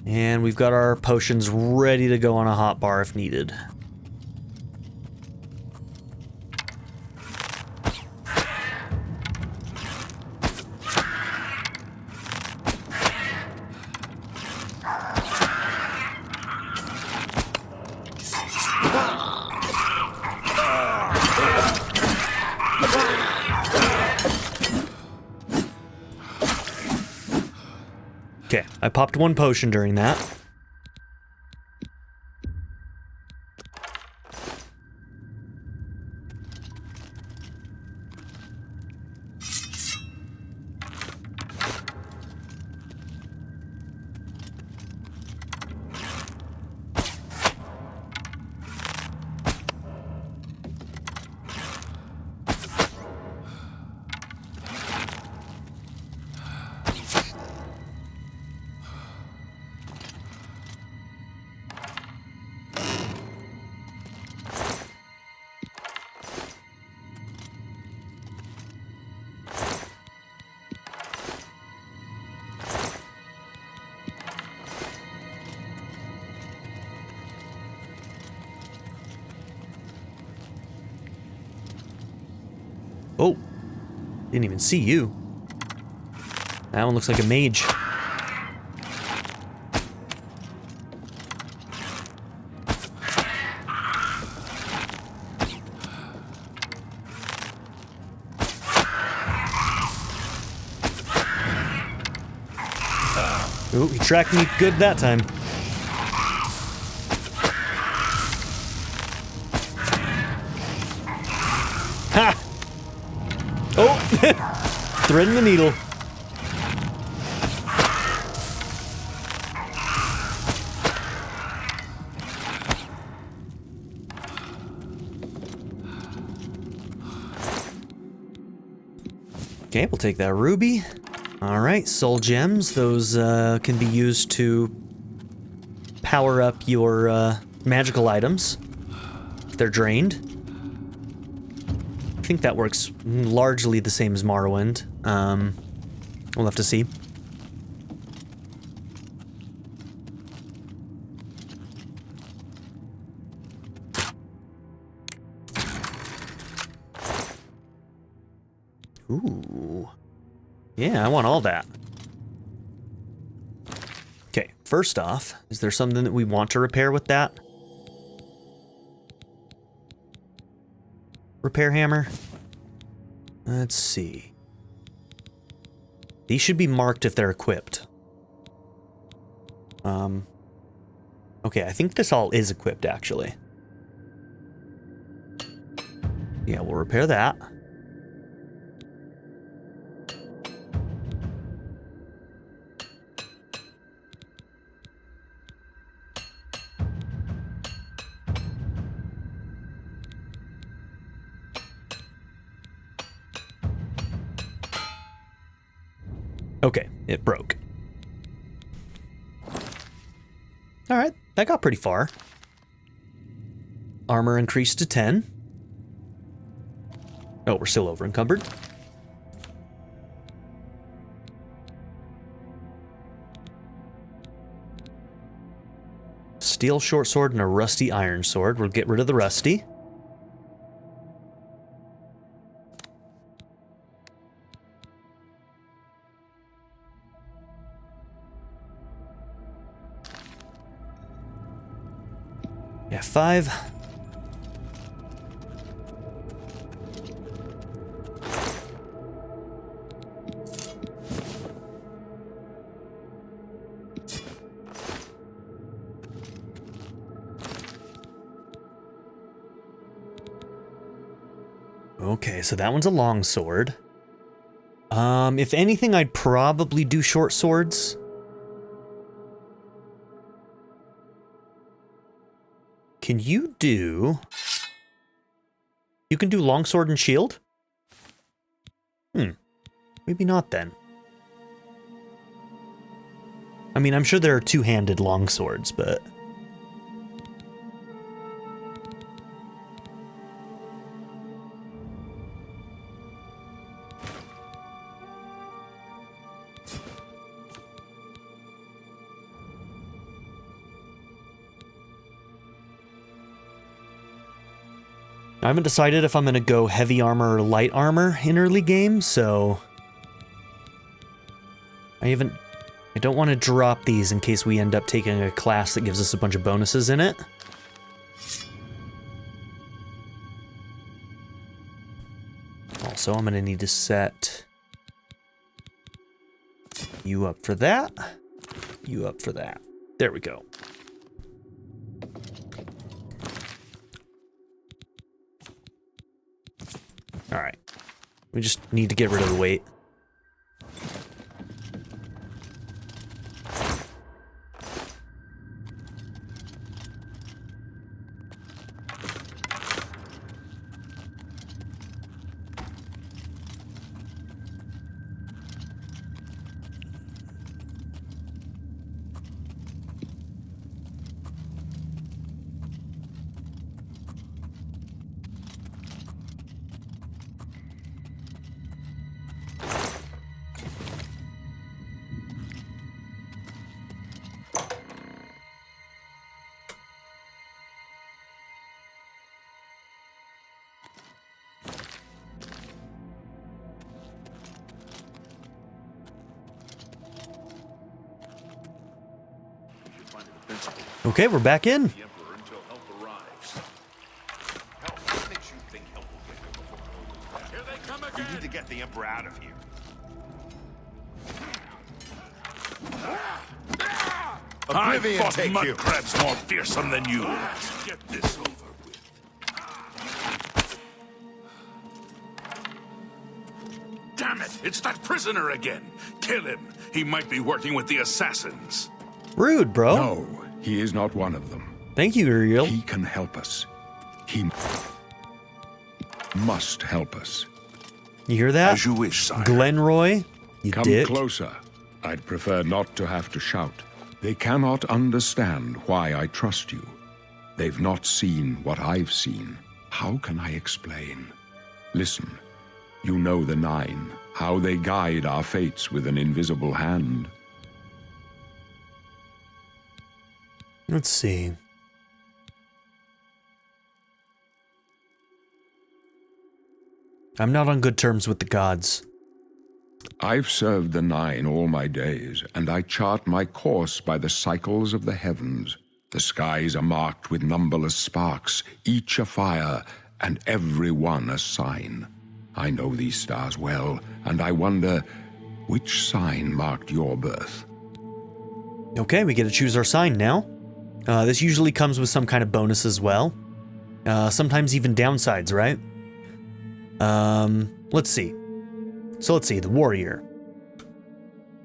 And we've got our potions ready to go on a hotbar if needed. Okay, I popped one potion during that. Didn't even see you. That one looks like a mage. Ooh, he tracked me good that time. Ha! Oh! Threading the needle. Okay, we'll take that ruby. Alright, soul gems. Those can be used to power up your magical items if they're drained. I think that works largely the same as Morrowind. We'll have to see. Ooh. Yeah, I want all that. Okay, first off, is there something that we want to repair with that? Repair hammer? Let's see. These should be marked if they're equipped. Okay, I think this all is equipped, actually. Yeah, we'll repair that. Okay, it broke. Alright, that got pretty far. Armor increased to 10. Oh, we're still over encumbered. Steel short sword and a rusty iron sword. We'll get rid of the rusty. Yeah, 5. Okay, so that one's a long sword. If anything, I'd probably do short swords. Can you do... You can do longsword and shield? Maybe not then. I mean, I'm sure there are two-handed longswords, but... I haven't decided if I'm going to go heavy armor or light armor in early game, so... I don't want to drop these in case we end up taking a class that gives us a bunch of bonuses in it. Also, I'm going to need to set you up for that, you up for that. There we go. Alright. We just need to get rid of the weight. Okay, we're back in. The Emperor until help arrives. What makes you think help will get here before Here they come we need to again. get the Emperor out of here? I Oblivion fought take mud you. crabs more fearsome than you. Let's get this over with. Damn it! It's that prisoner again. Kill him. He might be working with the assassins. Rude, bro. No, he is not one of them. Thank you, Uriel. He can help us. He must help us. You hear that? As you wish, sire. Glenroy, you Come dick. closer. I'd prefer not to have to shout. They cannot understand why I trust you. They've not seen what I've seen. How can I explain? Listen, you know the Nine, how they guide our fates with an invisible hand. Let's see. I'm not on good terms with the gods. I've served the Nine all my days, and I chart my course by the cycles of the heavens. The skies are marked with numberless sparks, each a fire, and every one a sign. I know these stars well, and I wonder, which sign marked your birth? Okay, we get to choose our sign now. This usually comes with some kind of bonus as well. Sometimes even downsides, right? Let's see. So let's see, the Warrior.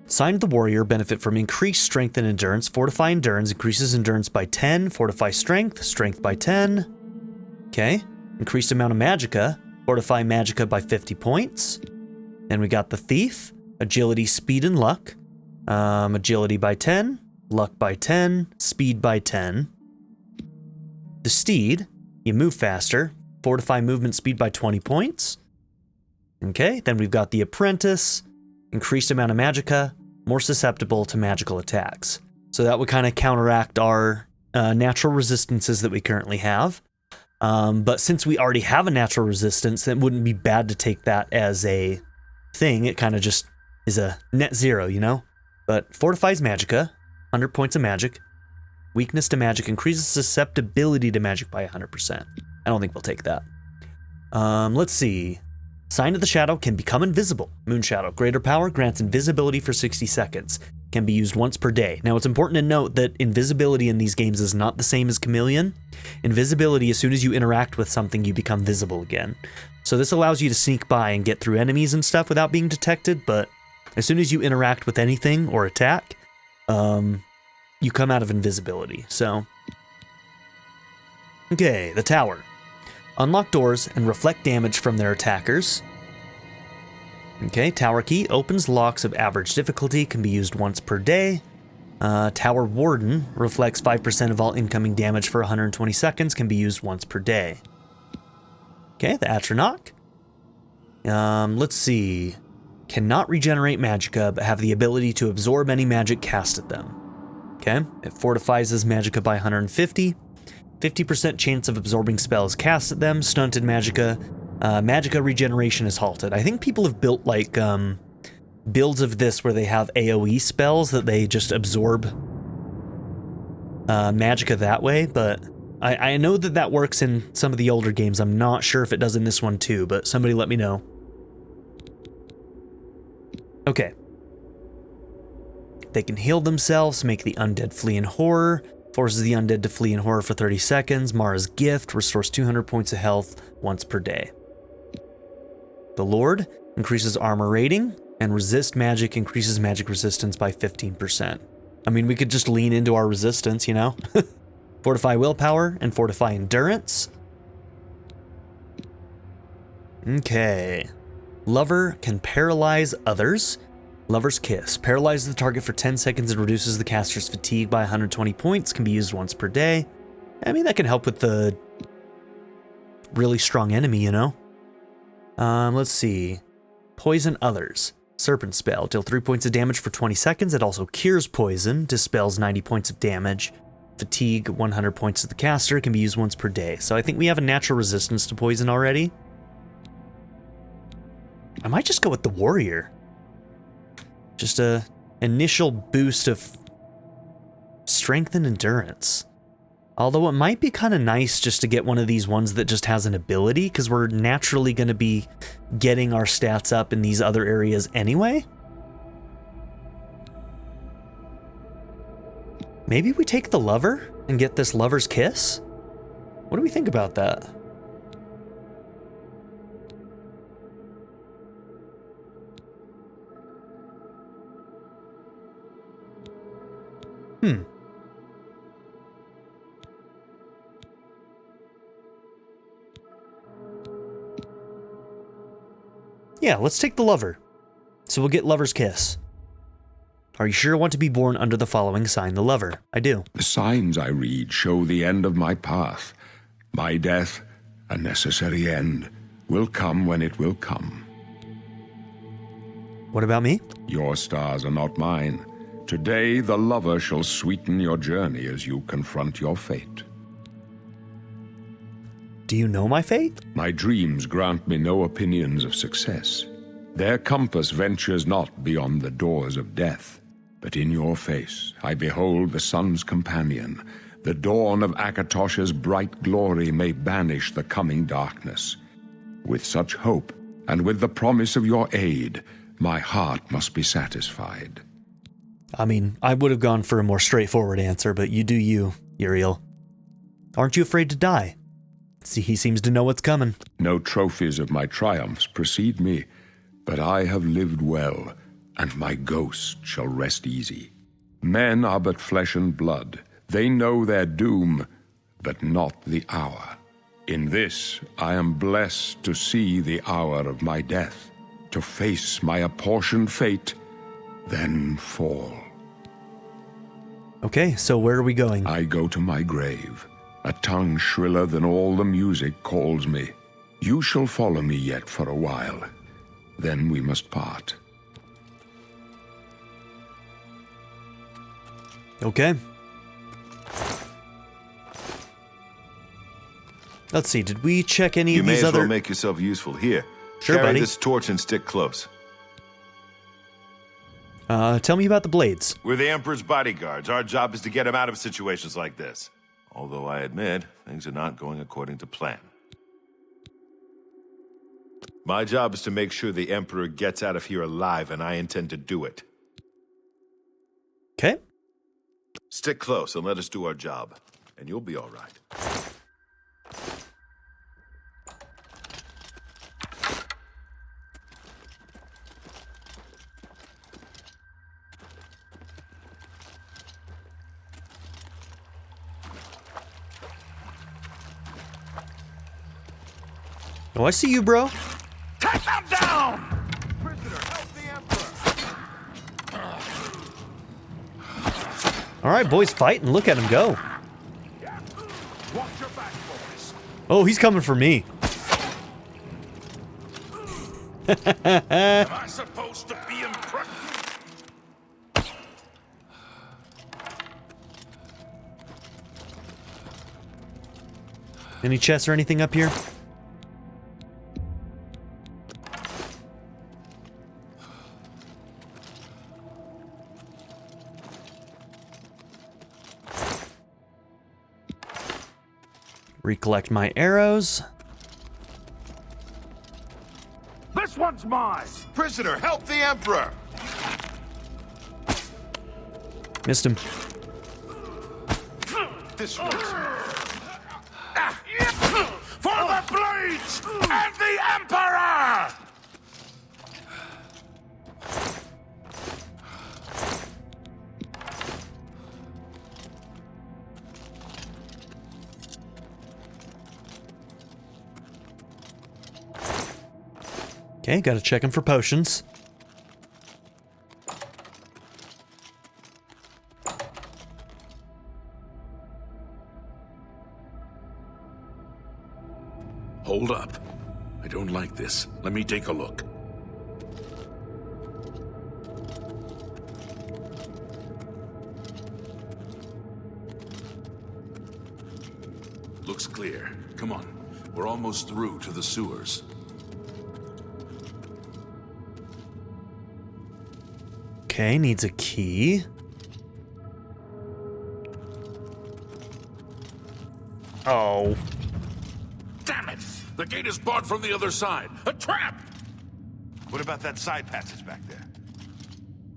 Sign of the Warrior benefit from increased strength and endurance. Fortify endurance, increases endurance by 10. Fortify strength, strength by 10. Okay. Increased amount of magicka. Fortify magicka by 50 points. Then we got the Thief. Agility, speed, and luck. Agility by 10. Luck by 10. Speed by 10. The Steed. You move faster. Fortify movement speed by 20 points. Okay, then we've got the Apprentice, increased amount of magicka, more susceptible to magical attacks. So that would kind of counteract our natural resistances that we currently have. But since we already have a natural resistance, it wouldn't be bad to take that as a thing. It kind of just is a net zero, you know? But fortifies magicka, 100 points of magic. Weakness to magic increases susceptibility to magic by 100%. I don't think we'll take that. Let's see. Sign of the Shadow can become invisible. Moon Shadow. Greater power grants invisibility for 60 seconds. Can be used once per day. Now, it's important to note that invisibility in these games is not the same as Chameleon. Invisibility, as soon as you interact with something, you become visible again. So this allows you to sneak by and get through enemies and stuff without being detected, but as soon as you interact with anything or attack, you come out of invisibility. So, okay, the Tower. Unlock doors and reflect damage from their attackers. Okay, Tower Key opens locks of average difficulty, can be used once per day. Tower Warden reflects 5% of all incoming damage for 120 seconds, can be used once per day. Okay, the Atronach. Let's see. Cannot regenerate magicka, but have the ability to absorb any magic cast at them. Okay, it fortifies his magicka by 150. 50% chance of absorbing spells cast at them. Stunted magicka. Magicka regeneration is halted. I think people have built like builds of this where they have AoE spells that they just absorb magicka that way, but I know that that works in some of the older games. I'm not sure if it does in this one too, but somebody let me know. Okay. They can heal themselves, make the undead flee in horror. Forces the undead to flee in horror for 30 seconds. Mara's Gift restores 200 points of health once per day. The Lord increases armor rating, and resist magic increases magic resistance by 15%. I mean, we could just lean into our resistance, you know? Fortify willpower and fortify endurance. Okay. Lover can paralyze others. Lover's Kiss. Paralyzes the target for 10 seconds and reduces the caster's fatigue by 120 points. Can be used once per day. I mean, that can help with the really strong enemy, you know? Let's see. Poison others. Serpent Spell. Deal 3 points of damage for 20 seconds. It also cures poison. Dispels 90 points of damage. Fatigue 100 points to the caster. Can be used once per day. So I think we have a natural resistance to poison already. I might just go with the Warrior. Just a initial boost of strength and endurance. Although it might be kind of nice just to get one of these ones that just has an ability, because we're naturally going to be getting our stats up in these other areas anyway. Maybe we take the lover and get this lover's kiss? What do we think about that? Yeah, let's take the lover. So we'll get lover's kiss. Are you sure you want to be born under the following sign, the lover? I do. The signs I read show the end of my path. My death, a necessary end, will come when it will come. What about me? Your stars are not mine. Today, the lover shall sweeten your journey as you confront your fate. Do you know my fate? My dreams grant me no opinions of success. Their compass ventures not beyond the doors of death. But in your face, I behold the sun's companion. The dawn of Akatosh's bright glory may banish the coming darkness. With such hope, and with the promise of your aid, my heart must be satisfied. I mean, I would have gone for a more straightforward answer, but you do you, Uriel. Aren't you afraid to die? See, he seems to know what's coming. No trophies of my triumphs precede me, but I have lived well, and my ghost shall rest easy. Men are but flesh and blood. They know their doom, but not the hour. In this, I am blessed to see the hour of my death, to face my apportioned fate, then fall. Okay, so where are we going? I go to my grave. A tongue shriller than all the music calls me. You shall follow me yet for a while. Then we must part. Okay. Let's see, did we check any of these other... You may as well make yourself useful. Here, Sure, carry buddy. this torch and stick close. Tell me about the blades. We're the Emperor's bodyguards. Our job is to get him out of situations like this. Although I admit, things are not going according to plan. My job is to make sure the Emperor gets out of here alive, and I intend to do it. Okay. Stick close and let us do our job, and you'll be all right. Oh, I see you, bro. Take them down! Prisoner, help the Emperor! All right, boys, fight and look at him go. Watch your back, boys. Oh, he's coming for me. Am I supposed to be impressed? Any chests or anything up here? Recollect my arrows. This one's mine! Prisoner, help the Emperor! Missed him. This one's For the blades and the Emperor! Okay, gotta check him for potions. Hold up. I don't like this. Let me take a look. Looks clear. Come on. We're almost through to the sewers. Okay, needs a key. Oh. Damn it! The gate is barred from the other side. A trap! What about that side passage back there?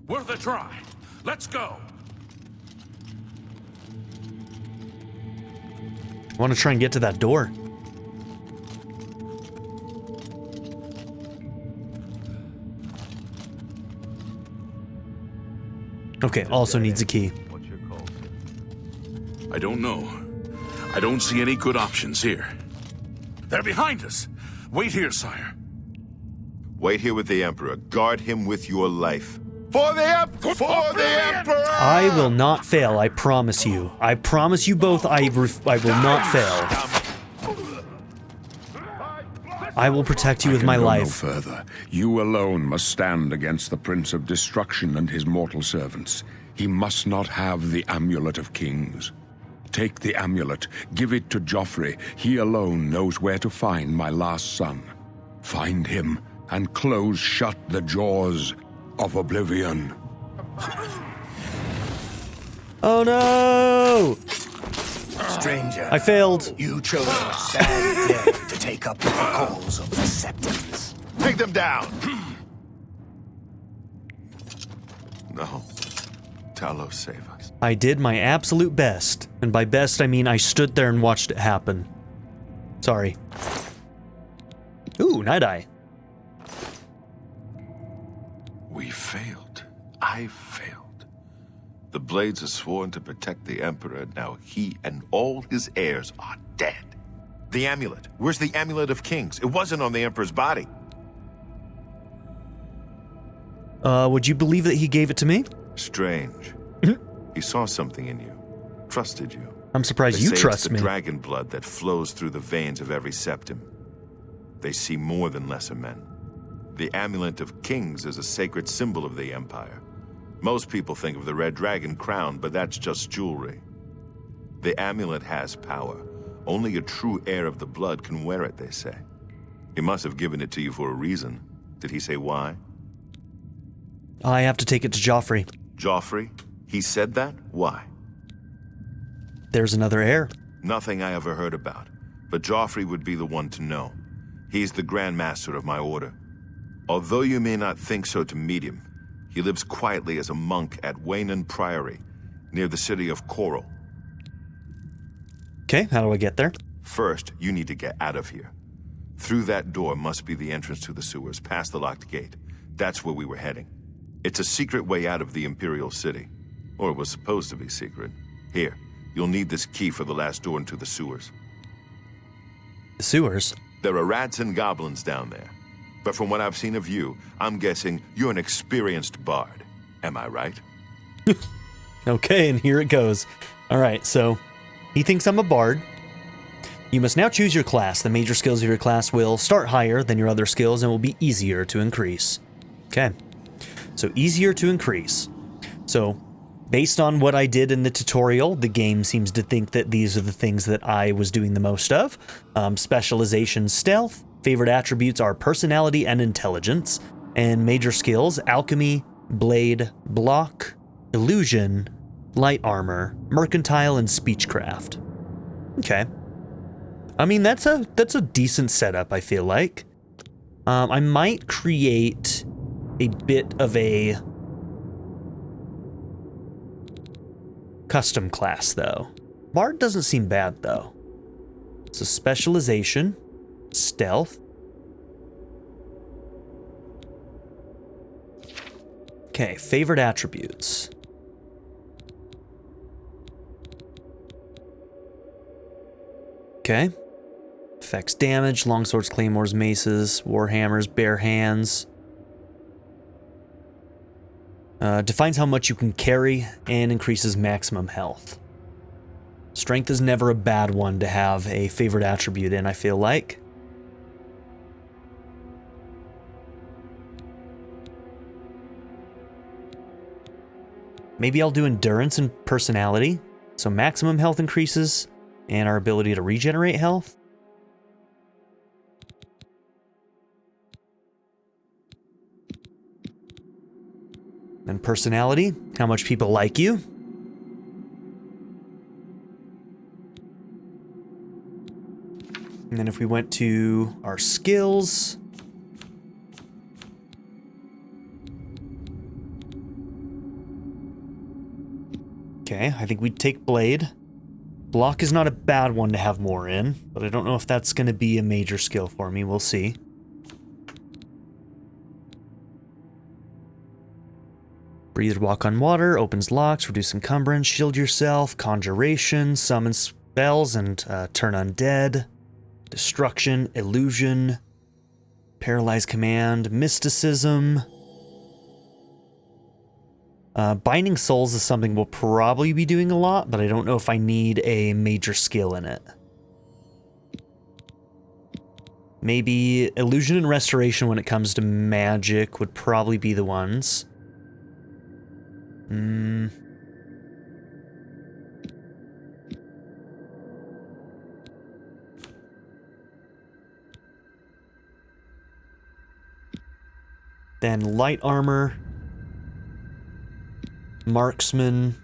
Worth a try. Let's go. I want to try and get to that door. Okay, also needs a key. What's your call? I don't know. I don't see any good options here. They're behind us. Wait here, sire. Wait here with the Emperor. Guard him with your life. For the Emperor! For the Emperor! I will not fail, I promise you. I promise you both I will not fail. I will protect you with my I can go life. no further. You alone must stand against the Prince of Destruction and his mortal servants. He must not have the Amulet of Kings. Take the amulet, give it to Joffrey. He alone knows where to find my last son. Find him and close shut the jaws of Oblivion. Oh no! Stranger, I failed. you chose a sad day to take up the cause of the Septims. Take them down! No. Talos, save us. I did my absolute best. And by best, I mean I stood there and watched it happen. Sorry. Ooh, night eye. We failed. I failed. The Blades are sworn to protect the Emperor. Now he and all his heirs are dead. The amulet. Where's the Amulet of Kings? It wasn't on the Emperor's body. Would you believe that he gave it to me? Strange. He saw something in you. Trusted you. I'm surprised They you say trust it's the me. dragon blood that flows through the veins of every Septim. They see more than lesser men. The Amulet of Kings is a sacred symbol of the Empire. Most people think of the red dragon crown, but that's just jewelry. The amulet has power. Only a true heir of the blood can wear it, they say. He must have given it to you for a reason. Did he say why? I have to take it to Joffrey. Joffrey? He said that? Why? There's another heir. Nothing I ever heard about. But Joffrey would be the one to know. He's the Grand Master of my order. Although you may not think so to meet him, he lives quietly as a monk at Waynon Priory, near the city of Coral. Okay, how do I get there? First, you need to get out of here. Through that door must be the entrance to the sewers, past the locked gate. That's where we were heading. It's a secret way out of the Imperial City. Or it was supposed to be secret. Here, you'll need this key for the last door into the sewers. The sewers? There are rats and goblins down there. But from what I've seen of you, I'm guessing you're an experienced bard. Am I right? Okay, and here it goes. Alright, so he thinks I'm a bard. You must now choose your class. The major skills of your class will start higher than your other skills and will be easier to increase. Okay, so easier to increase. So, based on what I did in the tutorial, the game seems to think that these are the things that I was doing the most of. Specialization, stealth. Favorite attributes are personality and intelligence. And major skills, alchemy, blade, block, illusion, light armor, mercantile, and speechcraft. Okay. I mean, that's a decent setup, I feel like. I might create a bit of a custom class, though. Bard doesn't seem bad, though. So specialization, stealth. Okay, favorite attributes. Okay. Affects damage, longswords, claymores, maces, warhammers, bare hands. Defines how much you can carry and increases maximum health. Strength is never a bad one to have a favorite attribute in, I feel like. Maybe I'll do endurance and personality, so maximum health increases and our ability to regenerate health. And personality, how much people like you. And then if we went to our skills... Okay, I think we'd take Blade. Block is not a bad one to have more in, but I don't know if that's going to be a major skill for me. We'll see. Breathe, walk on water, opens locks, reduce encumbrance, shield yourself, conjuration, summon spells and turn undead, destruction, illusion, paralyze command, mysticism. Binding souls is something we'll probably be doing a lot, but I don't know if I need a major skill in it. Maybe illusion and restoration when it comes to magic would probably be the ones. Then light armor. Marksman.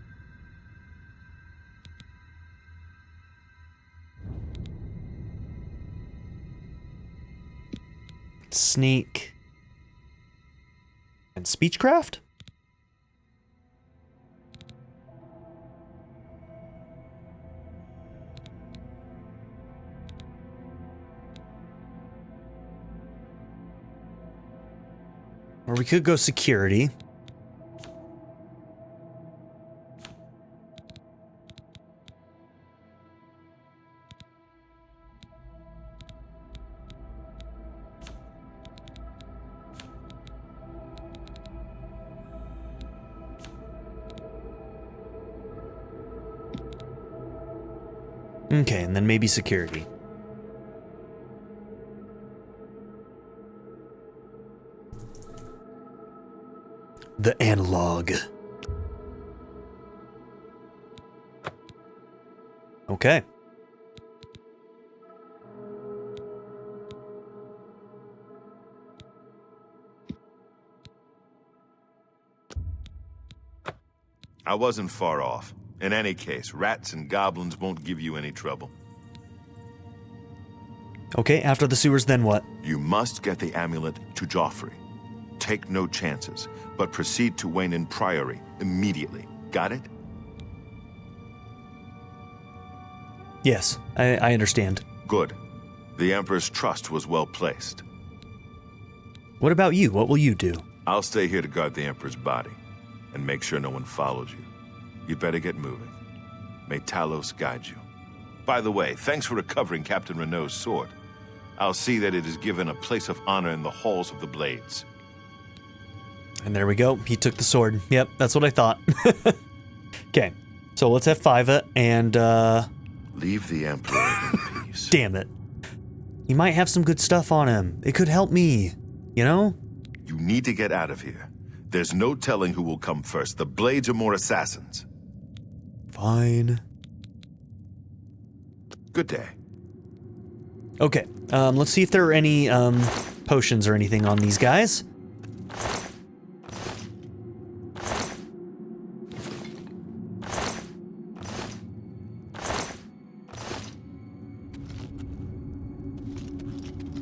Sneak. And speechcraft? Or we could go security. Okay, and then maybe security. The analog. Okay. I wasn't far off. In any case, rats and goblins won't give you any trouble. Okay, after the sewers, then what? You must get the amulet to Joffrey. Take no chances, but proceed to Wayne Priory immediately. Got it? Yes, I understand. Good. The Emperor's trust was well placed. What about you? What will you do? I'll stay here to guard the Emperor's body, and make sure no one follows you. You'd better get moving. May Talos guide you. By the way, thanks for recovering Captain Renault's sword. I'll see that it is given a place of honor in the halls of the Blades. And there we go. He took the sword. Yep, that's what I thought. Okay, so let's F5 it, and, Leave the Emperor in peace. damn it. He might have some good stuff on him. It could help me, you know? You need to get out of here. There's no telling who will come first. The Blades are more assassins. Fine. Good day. Okay, let's see if there are any, potions or anything on these guys.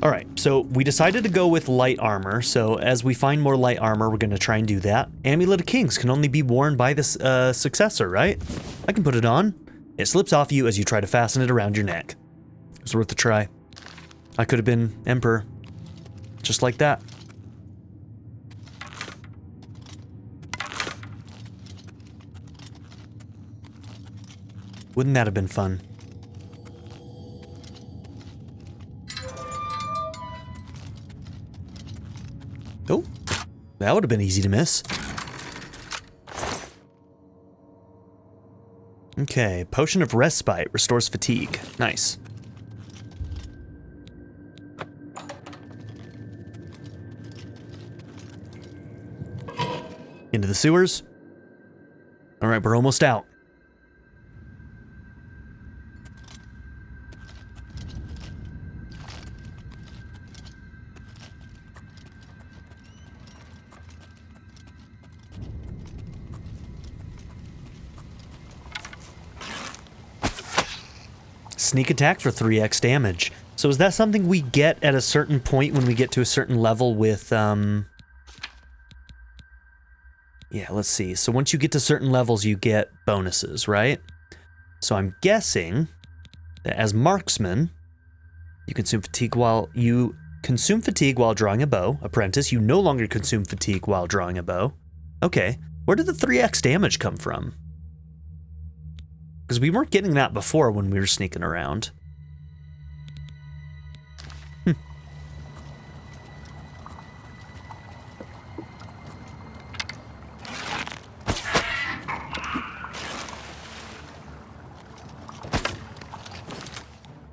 Alright, so we decided to go with light armor, so as we find more light armor, we're going to try and do that. Amulet of Kings can only be worn by this successor, right? I can put it on. It slips off you as you try to fasten it around your neck. It's worth a try. I could have been Emperor. Just like that. Wouldn't that have been fun? Oh, that would have been easy to miss. Okay, Potion of Respite restores fatigue. Nice. Into the sewers. All right, we're almost out. Sneak attack for 3x damage. So So is that something we get at a certain point when we get to a certain level with, yeah, let's see. So once you get to certain levels, you get bonuses, right? So I'm guessing that as marksman, you consume fatigue while drawing a bow. Apprentice, you no longer consume fatigue while drawing a bow. Okay, where did the 3x damage come from? Because we weren't getting that before when we were sneaking around.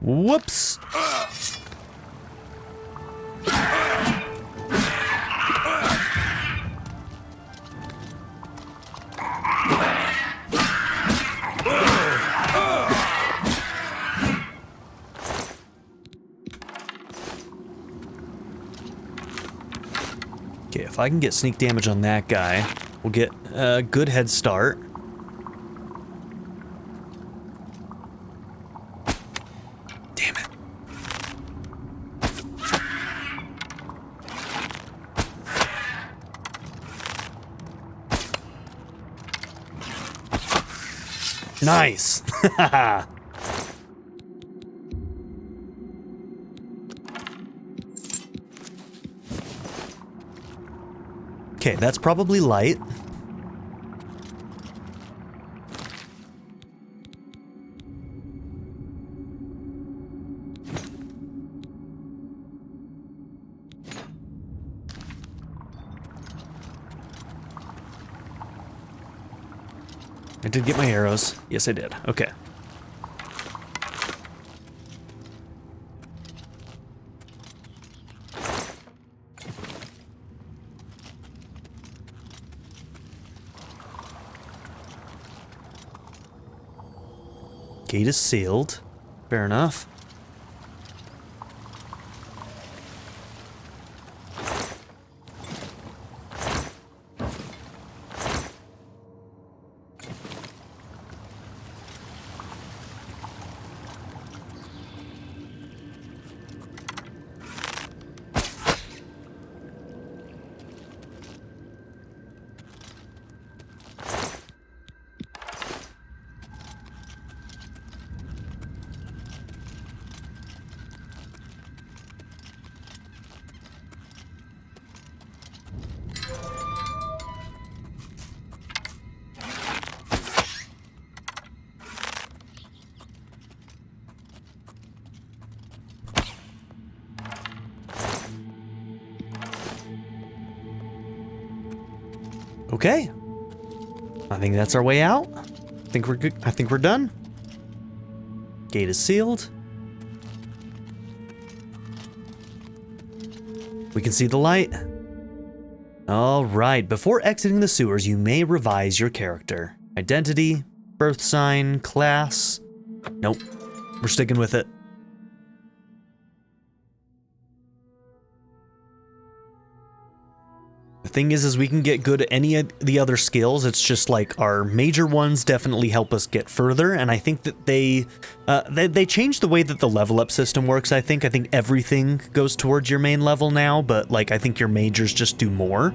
Whoops! Okay, if I can get sneak damage on that guy, we'll get a good head start. Damn it. Nice. Okay, that's probably light. I did get my arrows. Yes, I did. Okay. Gate is sealed. Fair enough. Okay. I think that's our way out. I think we're good. I think we're done. Gate is sealed. We can see the light. All right. Before exiting the sewers, you may revise your character. Identity, birth sign, class. Nope. We're sticking with it. The thing is we can get good at any of the other skills. It's just like our major ones definitely help us get further, and I think that they changed the way that the level up system works. I think everything goes towards your main level now, but like I think your majors just do more.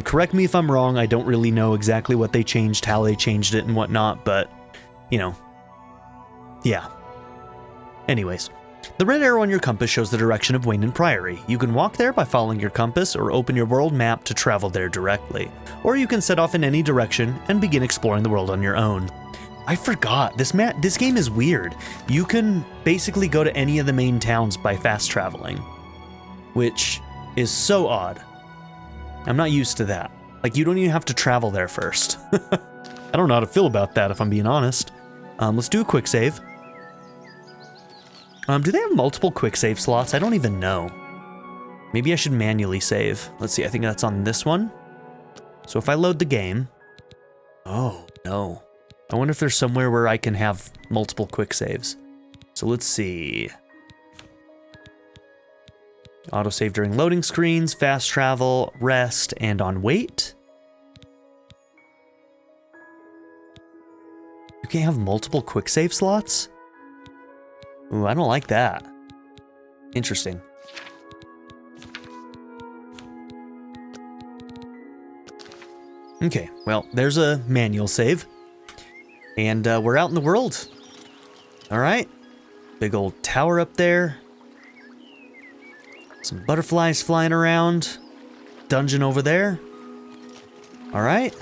Correct me if I'm wrong. I don't really know exactly what they changed, how they changed it, and whatnot, but you know, yeah. Anyways. The red arrow on your compass shows the direction of Wayne Priory. You can walk there by following your compass or open your world map to travel there directly. Or you can set off in any direction and begin exploring the world on your own. I forgot, this game is weird. You can basically go to any of the main towns by fast traveling, which is so odd. I'm not used to that. Like, you don't even have to travel there first. I don't know how to feel about that, if I'm being honest. Let's do a quick save. Do they have multiple quick save slots? I don't even know. Maybe I should manually save. Let's see, I think that's on this one. So if I load the game... Oh, no. I wonder if there's somewhere where I can have multiple quick saves. So let's see. Autosave during loading screens, fast travel, rest, and on wait. You can't have multiple quick save slots? Ooh, I don't like that. Interesting. Okay, well, there's a manual save. And we're out in the world. All right. Big old tower up there. Some butterflies flying around. Dungeon over there. All right.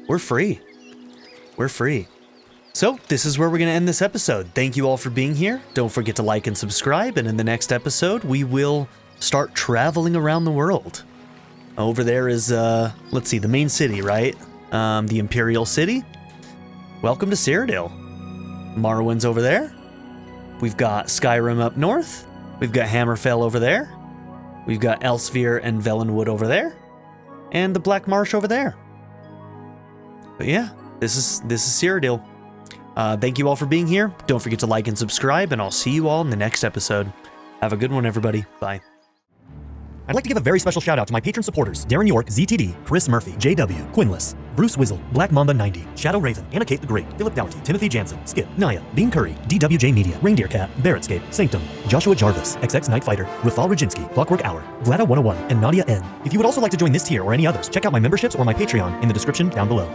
We're free. We're free. So, this is where we're going to end this episode. Thank you all for being here. Don't forget to like and subscribe. And in the next episode, we will start traveling around the world. Over there is, let's see, the main city, right? The Imperial City. Welcome to Cyrodiil. Morrowind's over there. We've got Skyrim up north. We've got Hammerfell over there. We've got Elsevere and Velenwood over there. And the Black Marsh over there. But yeah, this is Cyrodiil. Thank you all for being here. Don't forget to like and subscribe, and I'll see you all in the next episode. Have a good one, everybody. Bye. I'd like to give a very special shout out to my patron supporters: Darren York, ZTD, Chris Murphy, JW, Quinless, Bruce Wizzle, Black Mamba 90, Shadow Raven, Anna Kate the Great, Philip Dougherty, Timothy Jansen, Skip, Naya, Bean Curry, DWJ Media, Reindeer Cat, Barrettscape, Sanctum, Joshua Jarvis, XX Night Fighter, Rafal Rajinski, Clockwork Hour, Vlada 101, and Nadia N. If you would also like to join this tier or any others, check out my memberships or my Patreon in the description down below.